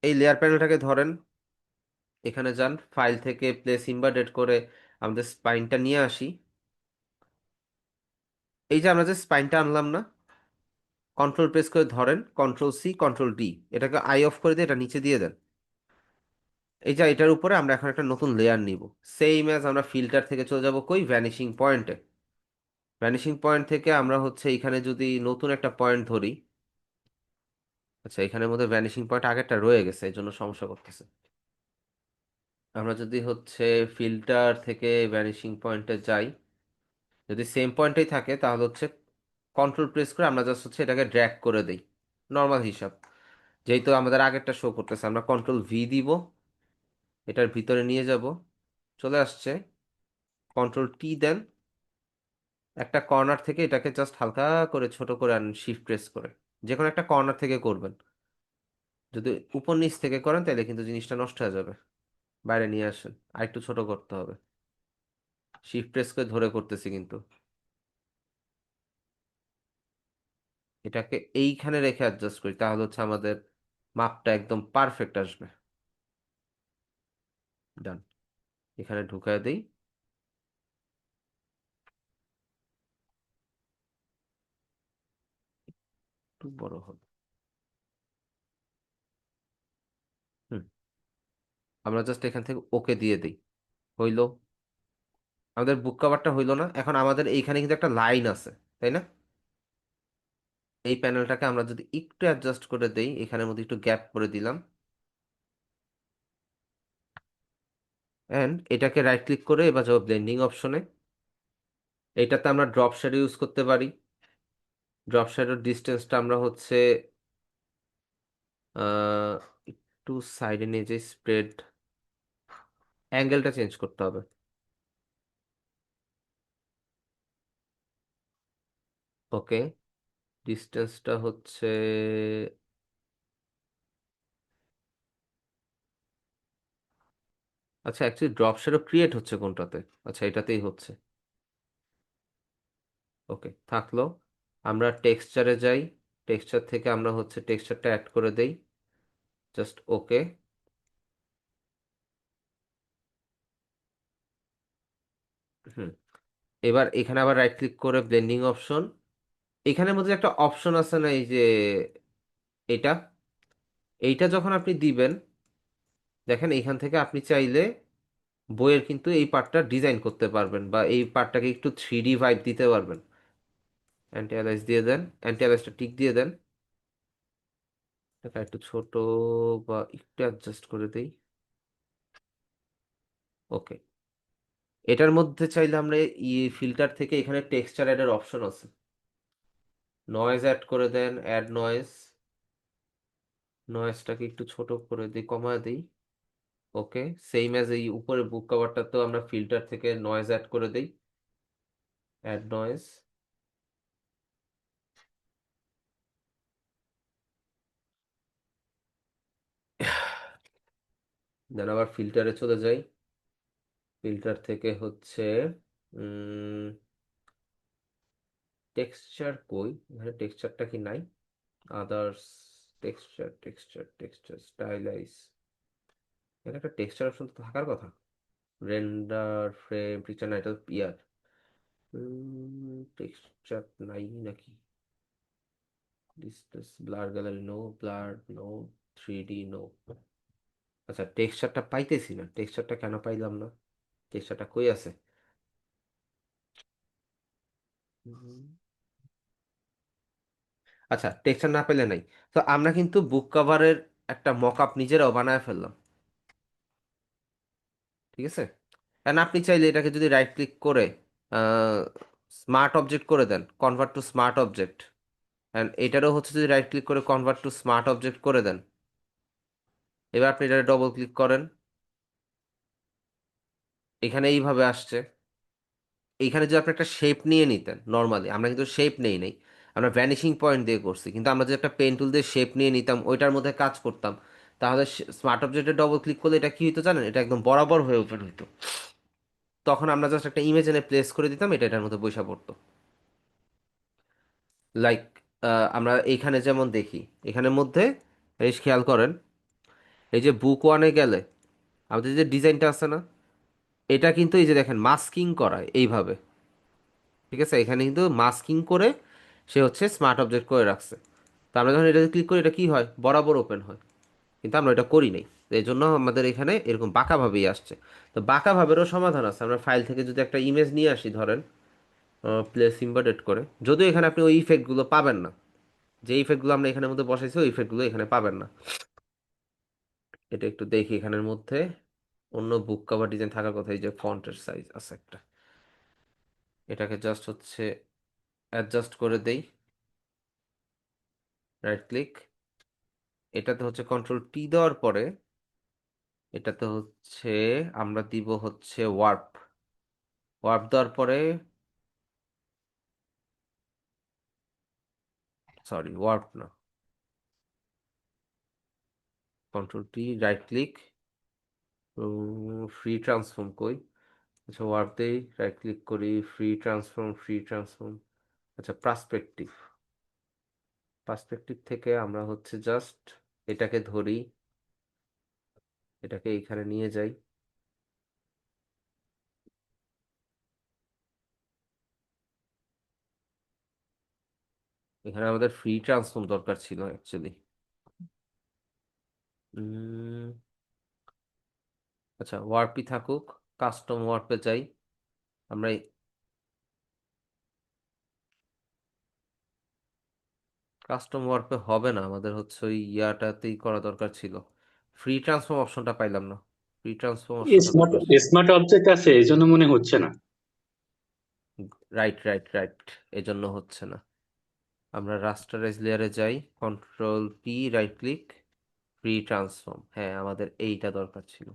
এই লেয়ার প্যানেলটাকে ধরেন, এখানে যান, ফাইল থেকে প্লেস ইমবেডেড করে আমাদের স্পাইনটা নিয়ে আসি। এই যে আমরা যে স্পাইনটা আনলাম না, কন্ট্রোল প্রেস করে ধরেন, কন্ট্রোল সি, কন্ট্রোল ডি, এটাকে আই অফ করে দিয়ে এটা নিচে দিয়ে দেন। এই যে এটার উপরে আমরা এখন একটা নতুন লেয়ার নিব। সেম অ্যাজ আমরা ফিল্টার থেকে চলে যাব কই, ভ্যানিশিং পয়েন্টে। ভ্যানিশিং পয়েন্ট থেকে আমরা হচ্ছে এখানে যদি নতুন একটা পয়েন্ট ধরি, আচ্ছা এখানের মধ্যে ভ্যানিশিং পয়েন্ট আগেরটা রয়ে গেছে, এই জন্য সমস্যা করতেছে। আমরা যদি হচ্ছে ফিল্টার থেকে ভ্যানিশিং পয়েন্টে যাই, যদি সেম পয়েন্টেই থাকে তাহলে হচ্ছে কন্ট্রোল প্রেস করে আমরা জাস্ট হচ্ছে এটাকে ড্র্যাগ করে দেই, নর্মাল হিসাব। যেহেতু আমাদের আগেরটা শো করতেছে, আমরা কন্ট্রোল ভি দিব, এটার ভিতরে নিয়ে যাব, চলে আসছে। কন্ট্রোল টি দেন, একটা কর্নার থেকে এটাকে জাস্ট হালকা করে ছোট করে আনেন শিফট প্রেস করে। যে কোনো একটা কর্নার থেকে করবেন, যদি উপর নিচ থেকে করেন তাহলে কিন্তু জিনিসটা নষ্ট হয়ে যাবে। বাইরে নিয়ে আসেন, আর একটু ছোট করতে হবে। শিফট প্রেস করে ধরে করতেছি কিন্তু। এটাকে এইখানে রেখে অ্যাডজাস্ট করি, তাহলে হচ্ছে আমাদের মাপটা একদম পারফেক্ট আসবে। ডান। এখানে ঢুকায় দিই। একটু বড় হবে। হুম। আমরা জাস্ট এখান থেকে ওকে দিয়ে দিই। হইলো। আমাদের বুক কভারটা হইলো না, এখন আমাদের এইখানে কিন্তু একটা লাইন আছে, তাই না? এই প্যানেলটাকে আমরা যদি একটু অ্যাডজাস্ট করে দেই, এখানের মধ্যে একটু গ্যাপ করে দিলাম, এন্ড এটাকে রাইট ক্লিক করে এবার যাবো ব্লেন্ডিং অপশনে। এটাতে আমরা ড্রপ শ্যাডো ইউজ করতে পারি। ড্রপ শ্যাডোর ডিস্টেন্সটা আমরা হচ্ছে আহ, একটু সাইডে নিয়ে যে স্প্রেড অ্যাঙ্গেলটা চেঞ্জ করতে হবে। ওকে, ডিস্টেন্সটা হচ্ছে, আচ্ছা অ্যাকচুয়ালি ড্রপ শ্যাডো ক্রিয়েট হচ্ছে কোনটাতে? আচ্ছা এটাতেই হচ্ছে। ওকে, থাকলো। আমরা টেক্সচারে যাই, টেক্সচার থেকে আমরা হচ্ছে টেক্সচারটা অ্যাড করে দেই, জাস্ট ওকে। হুম। এবার এখানে আবার রাইট ক্লিক করে ব্লেন্ডিং অপশন, এখানের মধ্যে একটা অপশন আছে না, এই যে এটা, এইটা যখন আপনি দিবেন, দেখেন এখান থেকে আপনি চাইলে বইয়ের কিন্তু এই পার্টটা ডিজাইন করতে পারবেন, বা এই পার্টটাকে একটু 3D ভাইব দিতে পারবেন। অ্যান্টি অ্যালাইস দিয়ে দেন, অ্যান্টি অ্যালাইসটা টিক দিয়ে দেন। এটা একটু ছোট বা একটু অ্যাডজাস্ট করে দেই। ওকে, এটার মধ্যে চাইলে আমরা ফিল্টার থেকে এখানে টেক্সচার অ্যাডের অপশন আছে, নয়েজ অ্যাড করে দেন, অ্যাড নয়েজ। নয়েজটাকে একটু ছোট করে দিই, কমায় দিই। ওকে, সেম অ্যাজ এই উপরে বুক কভারটাতেও আমরা ফিল্টার থেকে নয়েজ অ্যাড করে দিই, অ্যাড নয়েজ। দেন আবার ফিল্টারে চলে যাই, ফিল্টার থেকে হচ্ছে টেক্সচার কই, এখানে টেক্সচারটা কি নাই? Others, texture texture texture stylise, এখানে একটা টেক্সচার অপশন তো থাকার কথা। রেন্ডার ফ্রেম পিকচার না, এটা পিয়ার। টেক্সচার নাই নাকি? Displace blur gallery no, blur no, 3D no. আচ্ছা টেক্সচারটা পাইতেছি না, টেক্সচারটা কেন পাইলাম না? টেক্সচারটা কই আছে? হুম। আচ্ছা টেক্সচার না পেলে নাই, তো আমরা কিন্তু বুক কভারের একটা মকআপ নিজেরাও বানায় ফেললাম, ঠিক আছে? কারণ আপনি চাইলে এটাকে যদি রাইট ক্লিক করে স্মার্ট অবজেক্ট করে দেন, convert to smart object, and এটারও হচ্ছে যদি রাইট ক্লিক করে কনভার্ট টু স্মার্ট অবজেক্ট করে দেন, এবার আপনি এটা ডবল ক্লিক করেন, এখানে এইভাবে আসছে। এইখানে যদি আপনি একটা শেপ নিয়ে নিতেন, নর্মালি আমরা কিন্তু শেপ নেই নেই, আমরা ভ্যানিশিং পয়েন্ট দিয়ে করছি, কিন্তু আমরা যদি একটা পেন টুল দিয়ে শেপ নিয়ে নিতাম, ওইটার মধ্যে কাজ করতাম, তাহলে স্মার্ট অবজেক্টে ডবল ক্লিক করলে এটা কি হতো জানেন? এটা একদম বরাবর হয়ে ওপেন হতো। তখন আমরা জাস্ট একটা ইমেজ এনে প্লেস করে দিতাম, এটা এটার মধ্যে বৈশা পড়তো। লাইক আমরা এইখানে যেমন দেখি, এখানের মধ্যে বেশ খেয়াল করেন, এই যে বুক ওয়ানে গেলে আমাদের যে ডিজাইনটা আছে না, এটা কিন্তু এই যে দেখেন মাস্কিং করায় এইভাবে, ঠিক আছে, এখানে কিন্তু মাস্কিং করে সে হচ্ছে স্মার্ট অবজেক্ট করে রাখছে। তো আমরা যখন এটাতে ক্লিক করি এটা কি হয়, বরাবর ওপেন হয়, কিন্তু আমরা এটা করি নাই। তো এই জন্য আমাদের এখানে এরকম বাঁকাভাবেই আসছে। তো বাঁকাভাবেরও সমাধান আছে। আমরা ফাইল থেকে যদি একটা ইমেজ নিয়ে আসি, ধরেন প্লেস ইম্পোর্টেড করে, যদিও এখানে আপনি ওই ইফেক্টগুলো পাবেন না, যে ইফেক্টগুলো আমরা এখানের মধ্যে বসাইছি ওই ইফেক্টগুলো এখানে পাবেন না। এটা একটু দেখি এখানের মধ্যে অন্য বুক কভার ডিজাইন থাকার কথা, এই যে ফন্টের সাইজ আছে একটা, এটাকে জাস্ট হচ্ছে অ্যাডজাস্ট করে দেই, রাইট ক্লিক, এটাতে হচ্ছে কন্ট্রোল টি দেওয়ার পরে এটাতে হচ্ছে আমরা দিব হচ্ছে ওয়ার্প, ওয়ার্প দেওয়ার পরে, সরি ওয়ার্প না, control T, right click, free transform কই, আচ্ছা ওয়ার্প দেই, রাইট ক্লিক করি, ফ্রি ট্রান্সফর্ম, ফ্রি ট্রান্সফর্ম, আচ্ছা পার্সপেক্টিভ, পার্সপেক্টিভ থেকে আমরা হচ্ছে জাস্ট এটাকে ধরি, এটাকে এইখানে নিয়ে যাই, এখানে আমাদের ফ্রি ট্রান্সফর্ম দরকার ছিল অ্যাকচুয়ালি। আচ্ছা ওয়ার্পই থাকুক, কাস্টম ওয়ার্পে যাই আমরা, কাস্টম ওয়ার্পে হবে না, আমাদের হচ্ছে ওই ইয়াটাতেই করা দরকার ছিল, ফ্রি ট্রান্সফর্ম অপশনটা পাইলাম না, ফ্রি ট্রান্সফর্ম অপশনটা স্মার্ট দরকার ছিল। স্মার্ট অবজেক্ট আছে এই জন্য মনে হচ্ছে না। রাইট রাইট রাইট, এজন্য হচ্ছে না। আমরা রাস্টারাইজ লেয়ারে যাই, control P, right click, free transform, হ্যাঁ আমাদের এইটা দরকার ছিল।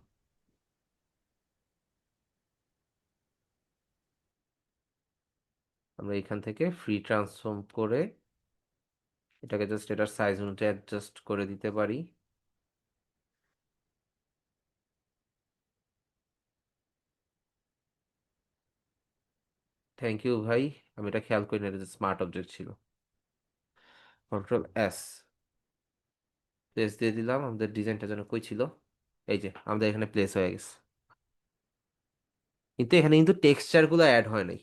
আমরা এখান থেকে ফ্রি ট্রান্সফর্ম করে এটাকে জাস্ট এটার সাইজ অনুযায়ী অ্যাডজাস্ট করে দিতে পারি। থ্যাংক ইউ ভাই, আমি এটা খেয়াল করি না, এটা স্মার্ট অবজেক্ট ছিল। কন্ট্রোল এস, প্লেস দিয়ে দিলাম, আমাদের ডিজাইনটা যেন কই ছিল, এই যে আমাদের এখানে প্লেস হয়ে গেছে, কিন্তু এখানে কিন্তু টেক্সচার গুলো অ্যাড হয় নাই।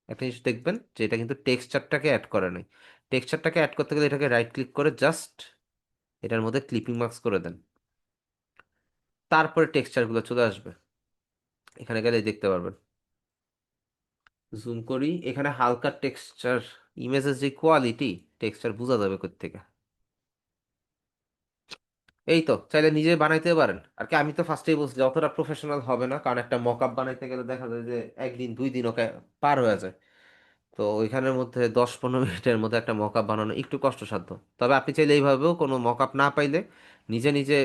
একটা জিনিস দেখবেন যে এটা কিন্তু টেক্সচারটাকে অ্যাড করে নাই। টেক্সচারটাকে অ্যাড করতে গেলে এটাকে রাইট ক্লিক করে জাস্ট এটার মধ্যে ক্লিপিং মার্কস করে দেন, তারপরে টেক্সচার গুলো চলে আসবে, এখানে গেলে দেখতে পারবেন। জুম করি, এখানে হালকা টেক্সচার, ইমেজের যে কোয়ালিটি, টেক্সচার বোঝা যাবে কোত্থেকে। এই তো চাইলে নিজে বানাইতে পারেন আর কি। আমি তো ফার্স্টেই বলছি যে অতটা প্রফেশনাল হবে না, কারণ একটা মক আপ বানাইতে গেলে দেখা যায় যে একদিন দুই দিন ওকে পার হয়ে যায়। তো ওইখানের মধ্যে 10-15 মিনিটের মধ্যে একটা মক আপ বানানো একটু কষ্টসাধ্য। তবে আপনি চাইলে এইভাবেও কোনো মক আপ না পাইলে নিজে নিজে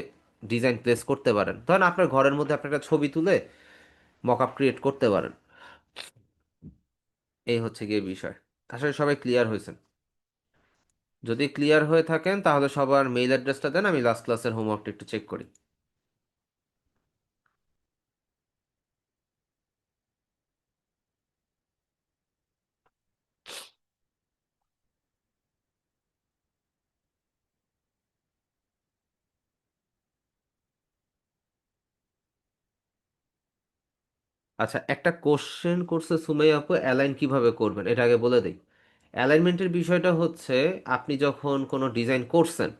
ডিজাইন প্লেস করতে পারেন। ধরেন আপনার ঘরের মধ্যে আপনি একটা ছবি তুলে মক আপ ক্রিয়েট করতে পারেন। এই হচ্ছে গিয়ে বিষয়। আসলে সবাই ক্লিয়ার হয়েছেন? যদি ক্লিয়ার হয়ে থাকেন তাহলে সবার মেইল অ্যাড্রেসটা দেন, আমি লাস্ট ক্লাসের হোমওয়ার্কটা একটু চেক করি। আচ্ছা একটা কোশ্চেন করছে সুমাইয়া আপু, অ্যালাইন কিভাবে করবেন এটা আগে বলে দেই। অ্যালাইনমেন্টের বিষয়টা হচ্ছে আপনি যখন কোনো ডিজাইন করছেন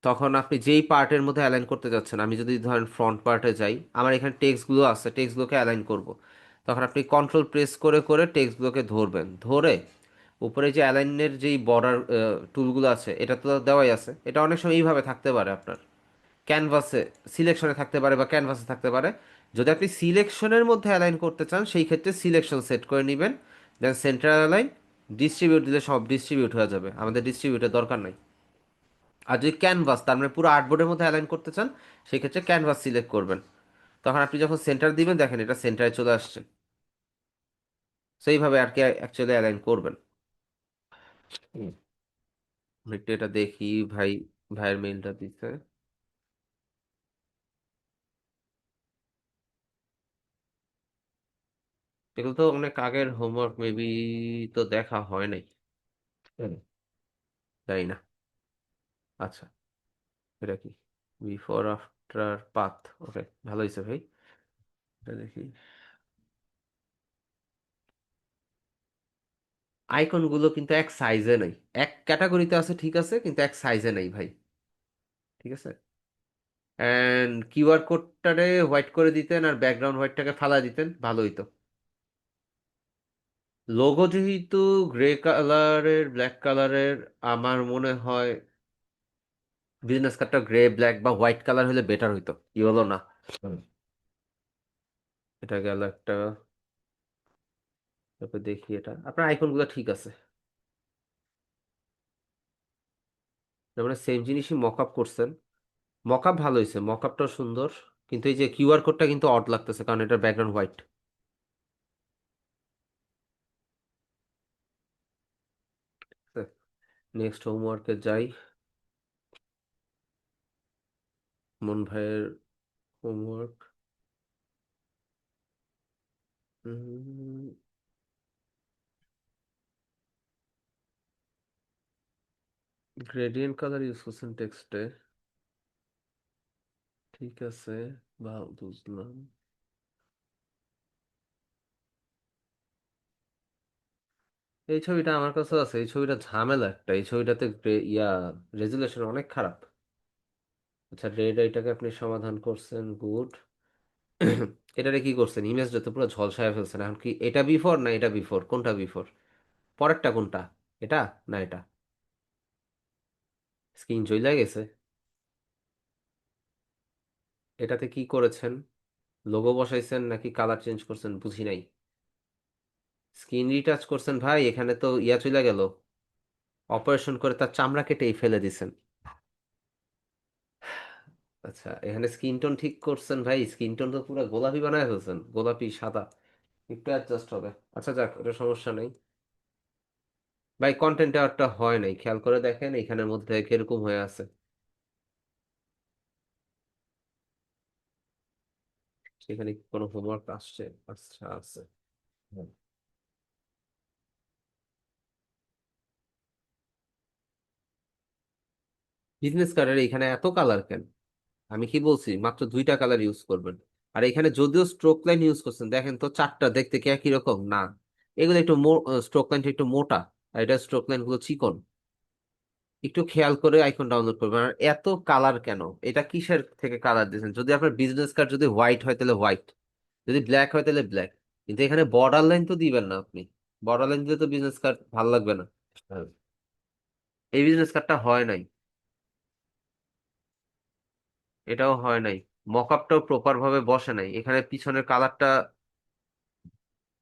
তখন আপনি যেই পার্টের মধ্যে অ্যালাইন করতে যাচ্ছেন, আমি যদি ধরেন ফ্রন্ট পার্টে যাই, আমার এখানে টেক্সটগুলো আছে, টেক্সটগুলোকে অ্যালাইন করব। তখন আপনি কন্ট্রোল প্রেস করে করে টেক্সটগুলোকে ধরবেন, ধরে উপরে যে অ্যালাইনের যেই বর্ডার টুলগুলো আছে এটা তো দেওয়াই আছে, এটা অনেক সময় এইভাবে থাকতে পারে আপনার ক্যানভাসে, সিলেকশনে থাকতে পারে বা ক্যানভাসে থাকতে পারে। যদি আপনি সিলেকশনের মধ্যে অ্যালাইন করতে চান সেই ক্ষেত্রে সিলেকশন সেট করে নেবেন, দেন সেন্টার অ্যালাইন, ডিস্ট্রিবিউট দিলে সব ডিস্ট্রিবিউট হয়ে যাবে, আমাদের ডিস্ট্রিবিউটের দরকার নাই। আর যদি ক্যানভাস তার মানে পুরো আর্টবোর্ডের মধ্যে অ্যালাইন করতে চান সেই ক্ষেত্রে ক্যানভাস সিলেক্ট করবেন। তখন আপনি যখন সেন্টার দিবেন দেখেন এটা সেন্টারে চলে আসছে। সেইভাবে আর কি অ্যাকচুয়ালি অ্যালাইন করবেন। হুম। আমি একটু এটা দেখি, ভাই ভাইয়ের মেইলটা দিতে, এগুলো তো অনেক আগের হোমওয়ার্ক, মেবি তো দেখা হয় নাই। হুম। জানি না। আচ্ছা এটা কি বিফোর আফটার পাথ, ওকে ভালো হয়েছে ভাই। এটা দেখি, আইকন গুলো কিন্তু এক সাইজে নেই, এক ক্যাটাগরিতে আছে ঠিক আছে, কিন্তু এক সাইজে নেই ভাই। ঠিক আছে, এন্ড কিউআর কোডটারে হোয়াইট করে দিতেন আর ব্যাকগ্রাউন্ড হোয়াইটটাকে ফালা দিতেন, ভালো হইতো। লোগো যেহেতু গ্রে কালারের, ব্ল্যাক কালারের, আমার মনে হয় বিজনেস কার্ডটা গ্রে ব্ল্যাক বা হোয়াইট কালার হলে বেটার হইতো, কি হলো না। হুম। এটা গেল একটা। তারপর দেখি, এটা আপনার আইকন গুলো ঠিক আছে, মানে সেম জিনিসই মক আপ করছেন। মক আপ ভালো হয়েছে, মক আপটাও সুন্দর, কিন্তু এই যে কিউআর কোডটা কিন্তু অড লাগতেছে, কারণ এটার ব্যাকগ্রাউন্ড হোয়াইট। নেক্সট হোমওয়ার্কে যাই। মন ভাইয়ের হোমওয়ার্ক, গ্রেডিয়েন্ট কালার ইউজ করছেন টেক্সটে, ঠিক আছে, বা বুঝলাম। এই ছবিটা আমার কাছে আছে, এই ছবিটা ঝামেলা একটা, এই ছবিটাতে রেজুলেশন অনেক খারাপ। আচ্ছা, রেড আইটাকে আপনি সমাধান করছেন, গুড। এটারে কি করছেন, ইমেজটা তো পুরো ঝলসায় ফেলছেন। এখন কি এটা বিফোর না এটা বিফোর, কোনটা বিফোর, পরেরটা কোনটা, এটা না এটা? স্ক্রিন চলে গেছে। এটাতে কি করেছেন, লোগো বসাইছেন নাকি কালার চেঞ্জ করছেন বুঝি নাই। স্ক্রিন রিটাচ করছেন ভাই, এখানে তো ইয়া চলে গেল, অপারেশন করে তার চামড়া কেটেই ফেলে দিছেন। আচ্ছা, এখানে স্কিন টোন ঠিক করছেন ভাই, স্কিন টোন তো পুরো গোলাপি বানায় ফেলছেন, গোলাপি সাদা, একটু অ্যাডজাস্ট হবে। আচ্ছা যাক, ওটা সমস্যা নেই। ভাই কন্টেন্ট একটা হয় নাই, খেয়াল করে দেখেন এখানের মধ্যে কিরকম হয়ে আছে। সেখানে কি কোনো হোমওয়ার্ক আসছে? আচ্ছা আছে। বিজনেস কার্ডের এখানে এত কালার কেন? আমি কি বলছি মাত্র দুইটা কালার ইউজ করবেন, আর এখানে যদিও স্ট্রোক লাইন ইউজ করছেন, দেখেন তো চারটা দেখতে কি একই রকম না? এগুলো একটু স্ট্রোক লাইনটা একটু মোটা, আর এটা স্ট্রোক লাইন গুলো চিকন। একটু খেয়াল করে আইকন ডাউনলোড করবেন। আর এত কালার কেন, এটা কিসের থেকে কালার দিয়েছেন? যদি আপনার বিজনেস কার্ড যদি হোয়াইট হয় তাহলে হোয়াইট, যদি ব্ল্যাক হয় তাহলে ব্ল্যাক, কিন্তু এখানে বর্ডার লাইন তো দিবেন না আপনি। বর্ডার লাইন দিলে তো বিজনেস কার্ড ভালো লাগবে না। হ্যাঁ। এই বিজনেস কার্ডটা হয় নাই, এটাও হয় নাই, মকআপটাও প্রপার ভাবে বসে নাই, এখানে পিছনের কালারটা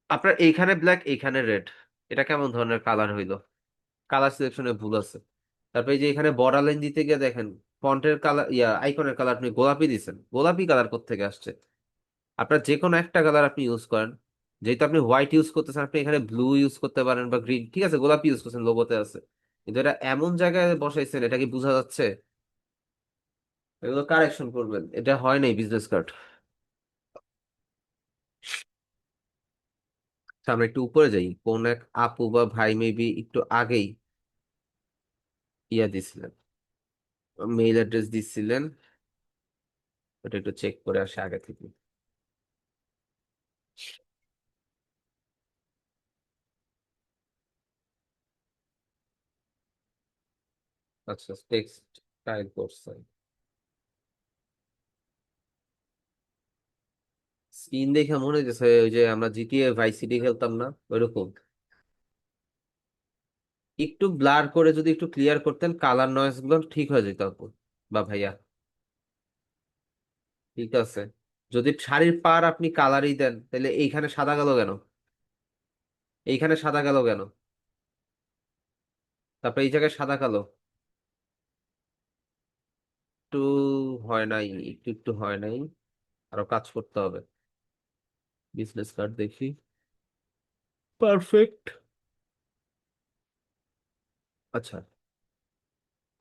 আপনার এইখানে ব্ল্যাক এইখানে রেড, এটা কেমন ধরনের কালার হইলো? কালার সিলেকশনে ভুল আছে। তারপরে এই যে এখানে বর্ডার লাইন দিতে গিয়ে দেখেন ফন্টের কালার, আইকনের কালার আপনি গোলাপি দিছেন, গোলাপি কালার কোত্থেকে আসছে? আপনার যে কোনো একটা কালার আপনি ইউজ করেন, যেহেতু আপনি হোয়াইট ইউজ করতেছেন, আপনি এখানে ব্লু ইউজ করতে পারেন বা গ্রিন, ঠিক আছে, গোলাপি ইউজ করছেন লোগোতে আছে, কিন্তু এটা এমন জায়গায় বসাইছেন, এটা কি বোঝা যাচ্ছে? এগুলো কারেকশন করবেন, এটা হয় নাই বিজনেস কার্ড। আমরা একটু উপরে যাই, কোন এক আপু বা ভাই মেবি একটু আগেই দিছিলেন, মেইল অ্যাড্রেস দিছিলেন, ওটা একটু চেক করে আসে আগে থেকে। আচ্ছা, টেক্সট টাইপ করছেন, স্ক্রিন দেখে মনে হচ্ছে ওই যে আমরা জিটিএ ভাইস সিটি খেলতাম না, ওইরকম। একটু ব্লার করে যদি একটু ক্লিয়ার করতেন, কালার নয়েজ গুলো ঠিক হয়ে যেত আপু বা ভাইয়া। ঠিক আছে, যদি শাড়ির পার আপনি কালারই দেন, তাহলে এইখানে সাদা গেল কেন? এইখানে সাদা গেল কেন? তারপরে এই জায়গায় সাদা কালো, একটু হয় নাই, একটু একটু হয় নাই, আরো কাজ করতে হবে। বিজনেস কার্ড দেখি, পারফেক্ট। আচ্ছা,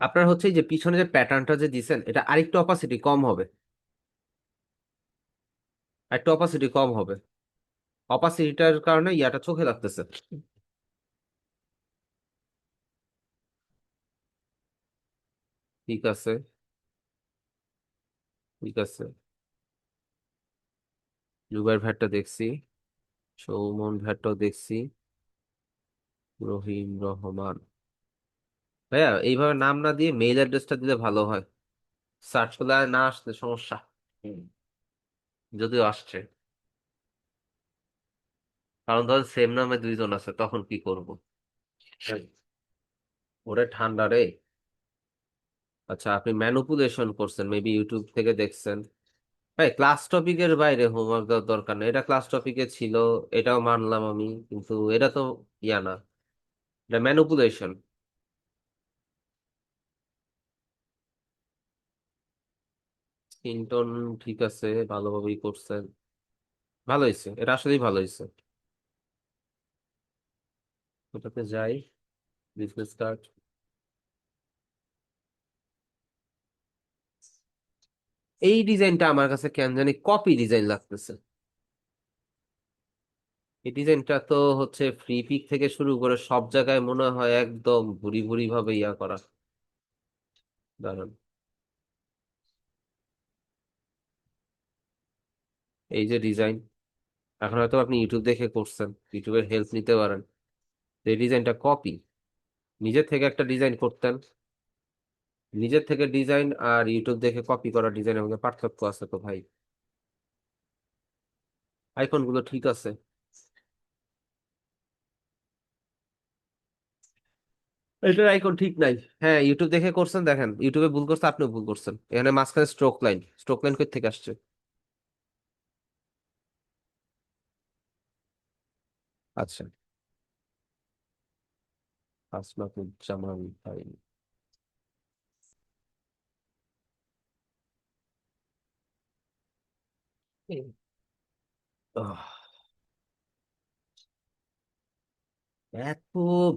আপনার হচ্ছে এই যে পিছনে যে প্যাটার্নটা যে দিছেন, এটা আরেকটু অপাসিটি কম হবে, একটু অপাসিটি কম হবে, অপাসিটিটার কারণে ইয়াটা চোখে লাগতেছে। ঠিক আছে, ঠিক আছে, জুবাইর ভ্যাটটা দেখছি, সৌমন ভ্যাটটাও দেখছি, রহিম রহমান। ভাইয়া এইভাবে নাম না দিয়ে মেইল অ্যাড্রেসটা দিলে ভালো হয়, সার্চ করলে আর না আসলে সমস্যা। হুম। যদিও আসছে, কারণ ধরেন সেম নামে দুইজন আছে, তখন কি করব? হ্যাঁ। ওরে ঠান্ডা রে। আচ্ছা, আপনি ম্যানুপুলেশন করছেন, মেবি ইউটিউব থেকে দেখছেন। ভাই ক্লাস টপিকের বাইরে হোমওয়ার্ক দেওয়ার দরকার নেই, এটা ক্লাস টপিকে ছিল, এটাও মানলাম আমি, কিন্তু এটা তো ইয়া না, এটা ম্যানুপুলেশন। চিন্তন ঠিক আছে, ভালোভাবেই করছেন, ভালো হয়েছে, এটা আসলেই ভালো হয়েছে। ওটাতে যাই, বিজনেস কার্ড। এই ডিজাইনটা আমার কাছে কেন জানি কপি ডিজাইন লাগতেছে। এই ডিজাইনটা তো হচ্ছে ফ্রি পিক থেকে শুরু করে সব জায়গায় মনে হয় একদম ভুরি ভুরি ভাবে ইয়া করা। দাঁড়ান, এই যে ডিজাইন, এখন হয়তো আপনি ইউটিউব দেখে করছেন, ইউটিউবের হেল্প নিতে পারেন। এই ডিজাইনটা কপি, নিজের থেকে একটা ডিজাইন করতেন। নিজের থেকে ডিজাইন আর ইউটিউব দেখে কপি করা ডিজাইনের মধ্যে পার্থক্য আছে তো ভাই। আইকন গুলো ঠিক আছে, এটার আইকন ঠিক নাই। হ্যাঁ, ইউটিউব দেখে করছেন, দেখেন ইউটিউবে ভুল করছে, আপনিও ভুল করছেন, এখানে মাঝখানে স্ট্রোক লাইন, স্ট্রোক লাইন কই থেকে আসছে? আচ্ছা, আসমাকুজ্জামান ভাই। আহ, এত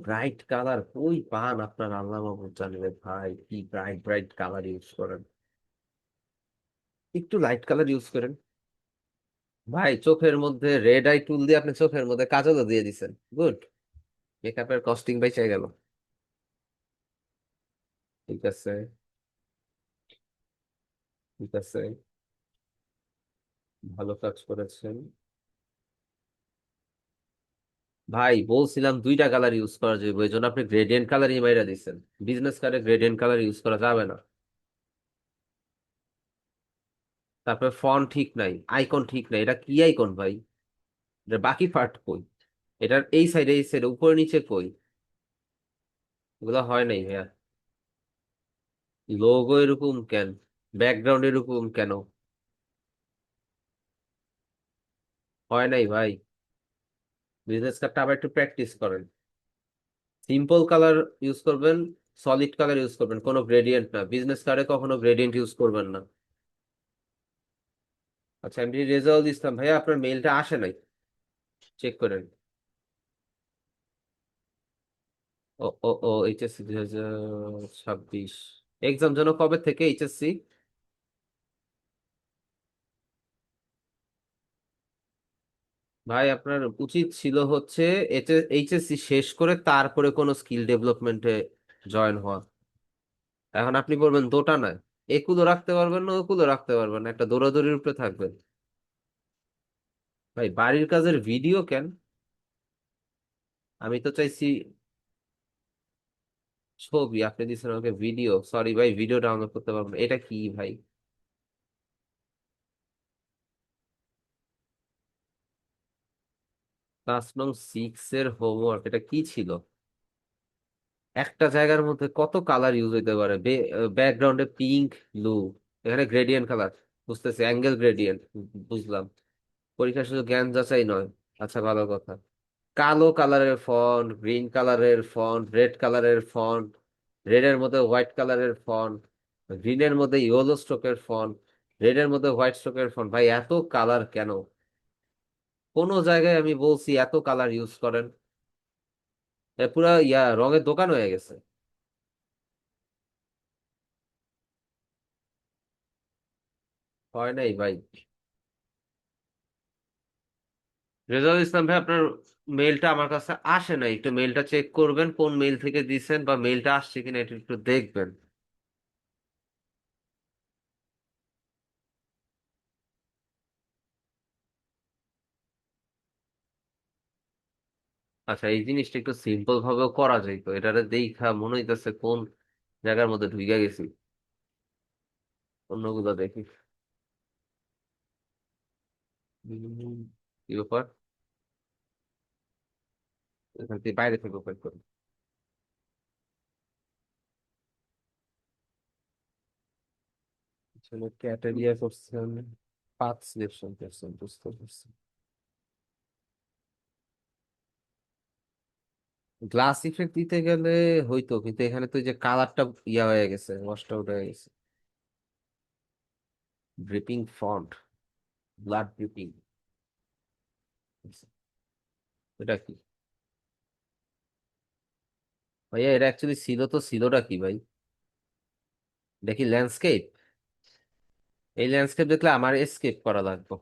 ব্রাইট কালার কই পান আপনার, আল্লাহ মাহবুব জানে রে ভাই, কি ব্রাইট ব্রাইট কালার ইউজ করেন, একটু লাইট কালার ইউজ করেন। ভাই চোখের মধ্যে রেড আই টুল দিয়ে আপনি চোখের মধ্যে কাজলও দিয়ে দিছেন, গুড। মেকআপের কস্টিং বেঁচে গেল। ঠিক আছে, ঠিক আছে, ভালো কাজ করেছেন। ভাই বলছিলাম দুইটা কালার ইউজ করা যাবে, ওই জন্য আপনি গ্রেডিয়েন্ট কালারই মাইরা দিচ্ছেন। বিজনেস কার্ডে গ্রেডিয়েন্ট কালার ইউজ করা যাবে না। তারপরে ফন্ট ঠিক নাই, আইকন ঠিক নাই, এটা কি আইকন ভাই? এটা বাকি পার্ট কই? এটার এই সাইডে, এই সাইডে, উপরে নিচে কই? এগুলো হয় নাই ভাইয়া। লোগো এরকম কেন? ব্যাকগ্রাউন্ড এরকম কেন? হয় নাই ভাই। বিজনেস কার্ডটা আবার একটু প্র্যাকটিস করেন। সিম্পল কালার ইউজ করবেন, সলিড কালার ইউজ করবেন, কোনো গ্রেডিয়েন্ট না। বিজনেস কার্ডে কখনো গ্রেডিয়েন্ট ইউজ করবেন না। আচ্ছা, এমডি রেজাউল ইসলাম ভাইয়া, আপনার মেইলটা আসে নাই, চেক করেন। ও ও ও, এইচএসসি 2026 এক্সাম যেন কবে থেকে এইচএসসি? ভাই আপনার উচিত ছিল হচ্ছে এইচএসসি শেষ করে তারপরে কোনো স্কিল ডেভেলপমেন্টে জয়েন হওয়া। এখন আপনি বলবেন দুটা নয়, একুলো রাখতে পারবেন না, ওকুলো রাখতে পারবেন না, একটা দৌড়াদৌড়ির উপরে থাকবেন। ভাই বাড়ির কাজের ভিডিও কেন? আমি তো চাইছি ছবি, আপনি দিচ্ছেন আমাকে ভিডিও। সরি ভাই, ভিডিও ডাউনলোড করতে পারবো না, এটা কি ভাই? ক্লাস নং 6 এর হোমওয়ার্ক, এটা কি ছিল? একটা জায়গার মধ্যে কত কালার ইউজ হইতে পারে? ব্যাকগ্রাউন্ডে পিঙ্ক, ব্লু, এখানে গ্রেডিয়েন্ট কালার, বুঝতেছি অ্যাঙ্গেল গ্রেডিয়েন্ট, বুঝলাম। পরীক্ষা শুধু জ্ঞান যাচাই নয়। আচ্ছা, ভালো কথা। কালো কালারের ফন্ট, গ্রিন কালারের ফন্ট, রেড কালারের ফন্ট, রেড এর মধ্যে হোয়াইট কালারের ফন্ট, গ্রিনের মধ্যে ইয়েলো স্ট্রোকের ফন্ট, রেড এর মধ্যে হোয়াইট স্ট্রোকের ফন্ট। ভাই এত কালার কেন? কোন জায়গায় আমি বলছি এত কালার ইউজ করেন? পুরা ইয়া রঙের দোকান হয়ে গেছে। হয় নাই ভাই। রেজাউল ইসলাম ভাই, আপনার মেইলটা আমার কাছে আসে নাই, একটু মেইলটা চেক করবেন, কোন মেইল থেকে দিছেন বা মেইলটা আসছে কিনা এটা একটু দেখবেন। আচ্ছা, এই জিনিসটা একটু সিম্পল ভাবেও করা যাইতো, এটারে দেখা মনে হইতেছে কোন জায়গার মধ্যে ঢুইকা গেছি। অন্যগুলো দেখি। উম, কি ব্যাপার, এখান থেকে বাইরে থেকে ওপেন করি। আসলে ক্যাটেরিয়া করছেন, পাঁচ সিলেকশন করছেন, বুঝতে পারছি। গ্লাস ইফেক্ট দিতে গেলে হয়তো, কিন্তু এখানে তো এই যে কালারটা ইয়া হয়ে গেছে, ওয়াশড আউট হয়ে গেছে। ড্রিপিং ফন্ট, ব্লাড ড্রিপিং, এটা কি ভাইয়া? এটা অ্যাকচুয়ালি ছিল তো, ছিলটা কি ভাই? দেখি ল্যান্ডস্কেপ। এই ল্যান্ডস্কেপ দেখলে আমার এসকেপ করা লাগবে।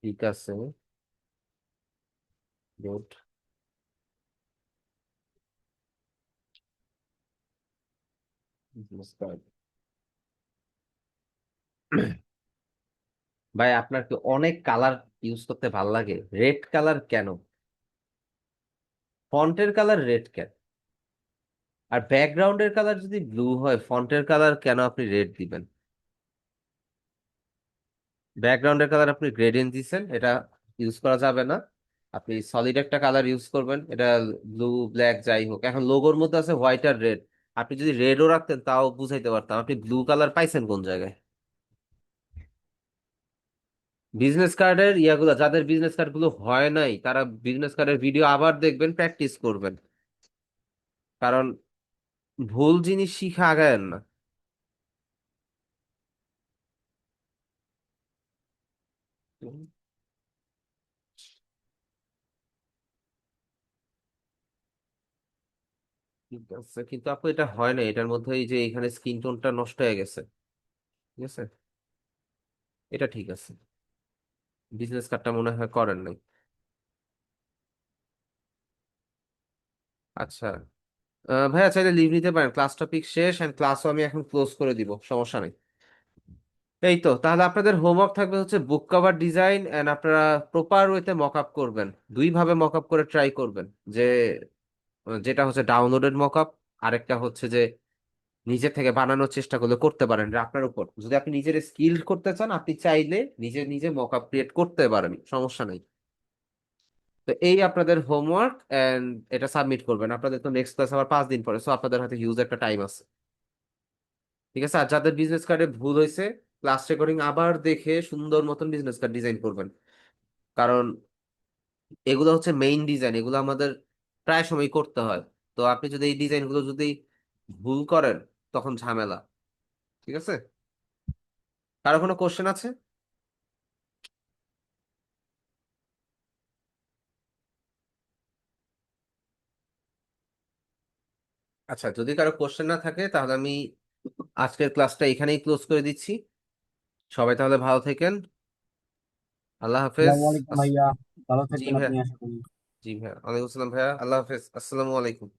ঠিক আছে, গুড। ভাই আপনার কি অনেক কালার ইউজ করতে ভাল লাগে? রেড কালার কেন? ফন্টের কালার রেড কেন? আর ব্যাকগ্রাউন্ডের কালার যদি ব্লু হয়, ফন্টের কালার কেন আপনি রেড দিবেন? ব্যাকগ্রাউন্ডের কালার আপনি গ্রেডিয়েন্ট দিচ্ছেন, এটা ইউজ করা যাবে না। আপনি সলিড একটা কালার ইউজ করবেন, এটা ব্লু ব্ল্যাক যাই হোক। এখন লোগোর মধ্যে আছে হোয়াইট আর রেড, আপনি যদি রেডও রাখতেন তাও বুঝাইতে পারতাম। আপনি ব্লু কালার পাইছেন কোন জায়গায়? বিজনেস কার্ডের ইয়াগুলো, যাদের বিজনেস কার্ড গুলো হয় নাই তারা বিজনেস কার্ডের ভিডিও আবার দেখবেন, প্র্যাকটিস করবেন। কারণ ভুল জিনিস শিখা আগায়েন না। ঠিক আছে, কিন্তু আপু এটা হয় না, এটার মধ্যে এই যে এখানে স্কিন টোনটা নষ্ট হয়ে গেছে। ঠিক আছে, এটা ঠিক আছে। বিজনেস কার্ডটা মনে হয় করেন নাই। আচ্ছা, ভাইয়া চাইলে লিভ নিতে পারেন, ক্লাস টপিক শেষ, এন্ড ক্লাসও আমি এখন ক্লোজ করে দিব, সমস্যা নেই। এই তো, তাহলে আপনাদের হোমওয়ার্ক থাকবে হচ্ছে বুক কভার ডিজাইন, এন্ড আপনারা প্রপার ওয়েতে মক আপ করবেন। দুই ভাবে মক আপ করে ট্রাই করবেন, যে যেটা হচ্ছে ডাউনলোডেড মক আপ, আরেকটা হচ্ছে যে নিজে থেকে বানানোর চেষ্টা করলে করতে পারেন। এটা আপনার উপর, যদি আপনি নিজের স্কিল করতে চান আপনি চাইলে নিজে নিজে মক আপ ক্রিয়েট করতে পারেন, সমস্যা নেই। তো এই আপনাদের হোমওয়ার্ক, এন্ড এটা সাবমিট করবেন। আপনাদের তো নেক্সট ক্লাস আবার 5 দিন পরে, সো আপনাদের হাতে হিউজ একটা টাইম আছে। ঠিক আছে, আর যাদের বিজনেস কার্ডে ভুল হয়েছে, ক্লাস রেকর্ডিং আবার দেখে সুন্দর মতন বিজনেস কার্ড ডিজাইন করবেন। কারণ এগুলো হচ্ছে মেইন ডিজাইন, এগুলো আমাদের প্রায় সময় করতে হয়। তো আপনি যদি এই ডিজাইনগুলো যদি ভুল করেন, তখন ঝামেলা। ঠিক আছে, কারো কোনো কোশ্চেন আছে? আচ্ছা, যদি কারো কোশ্চেন না থাকে তাহলে আমি আজকের ক্লাসটা এখানেই ক্লোজ করে দিচ্ছি। সবাই তাহলে ভালো থাকেন। আল্লাহ হাফেজ। আসসালামু আলাইকুম ভাইয়া, ভালো জি থাকবেন ভাইয়া। আপনি, আশা করি। জি ভাইয়া, ওয়ালাইকুম আসসালাম ভাইয়া, আল্লাহ হাফেজ, আসসালামু আলাইকুম।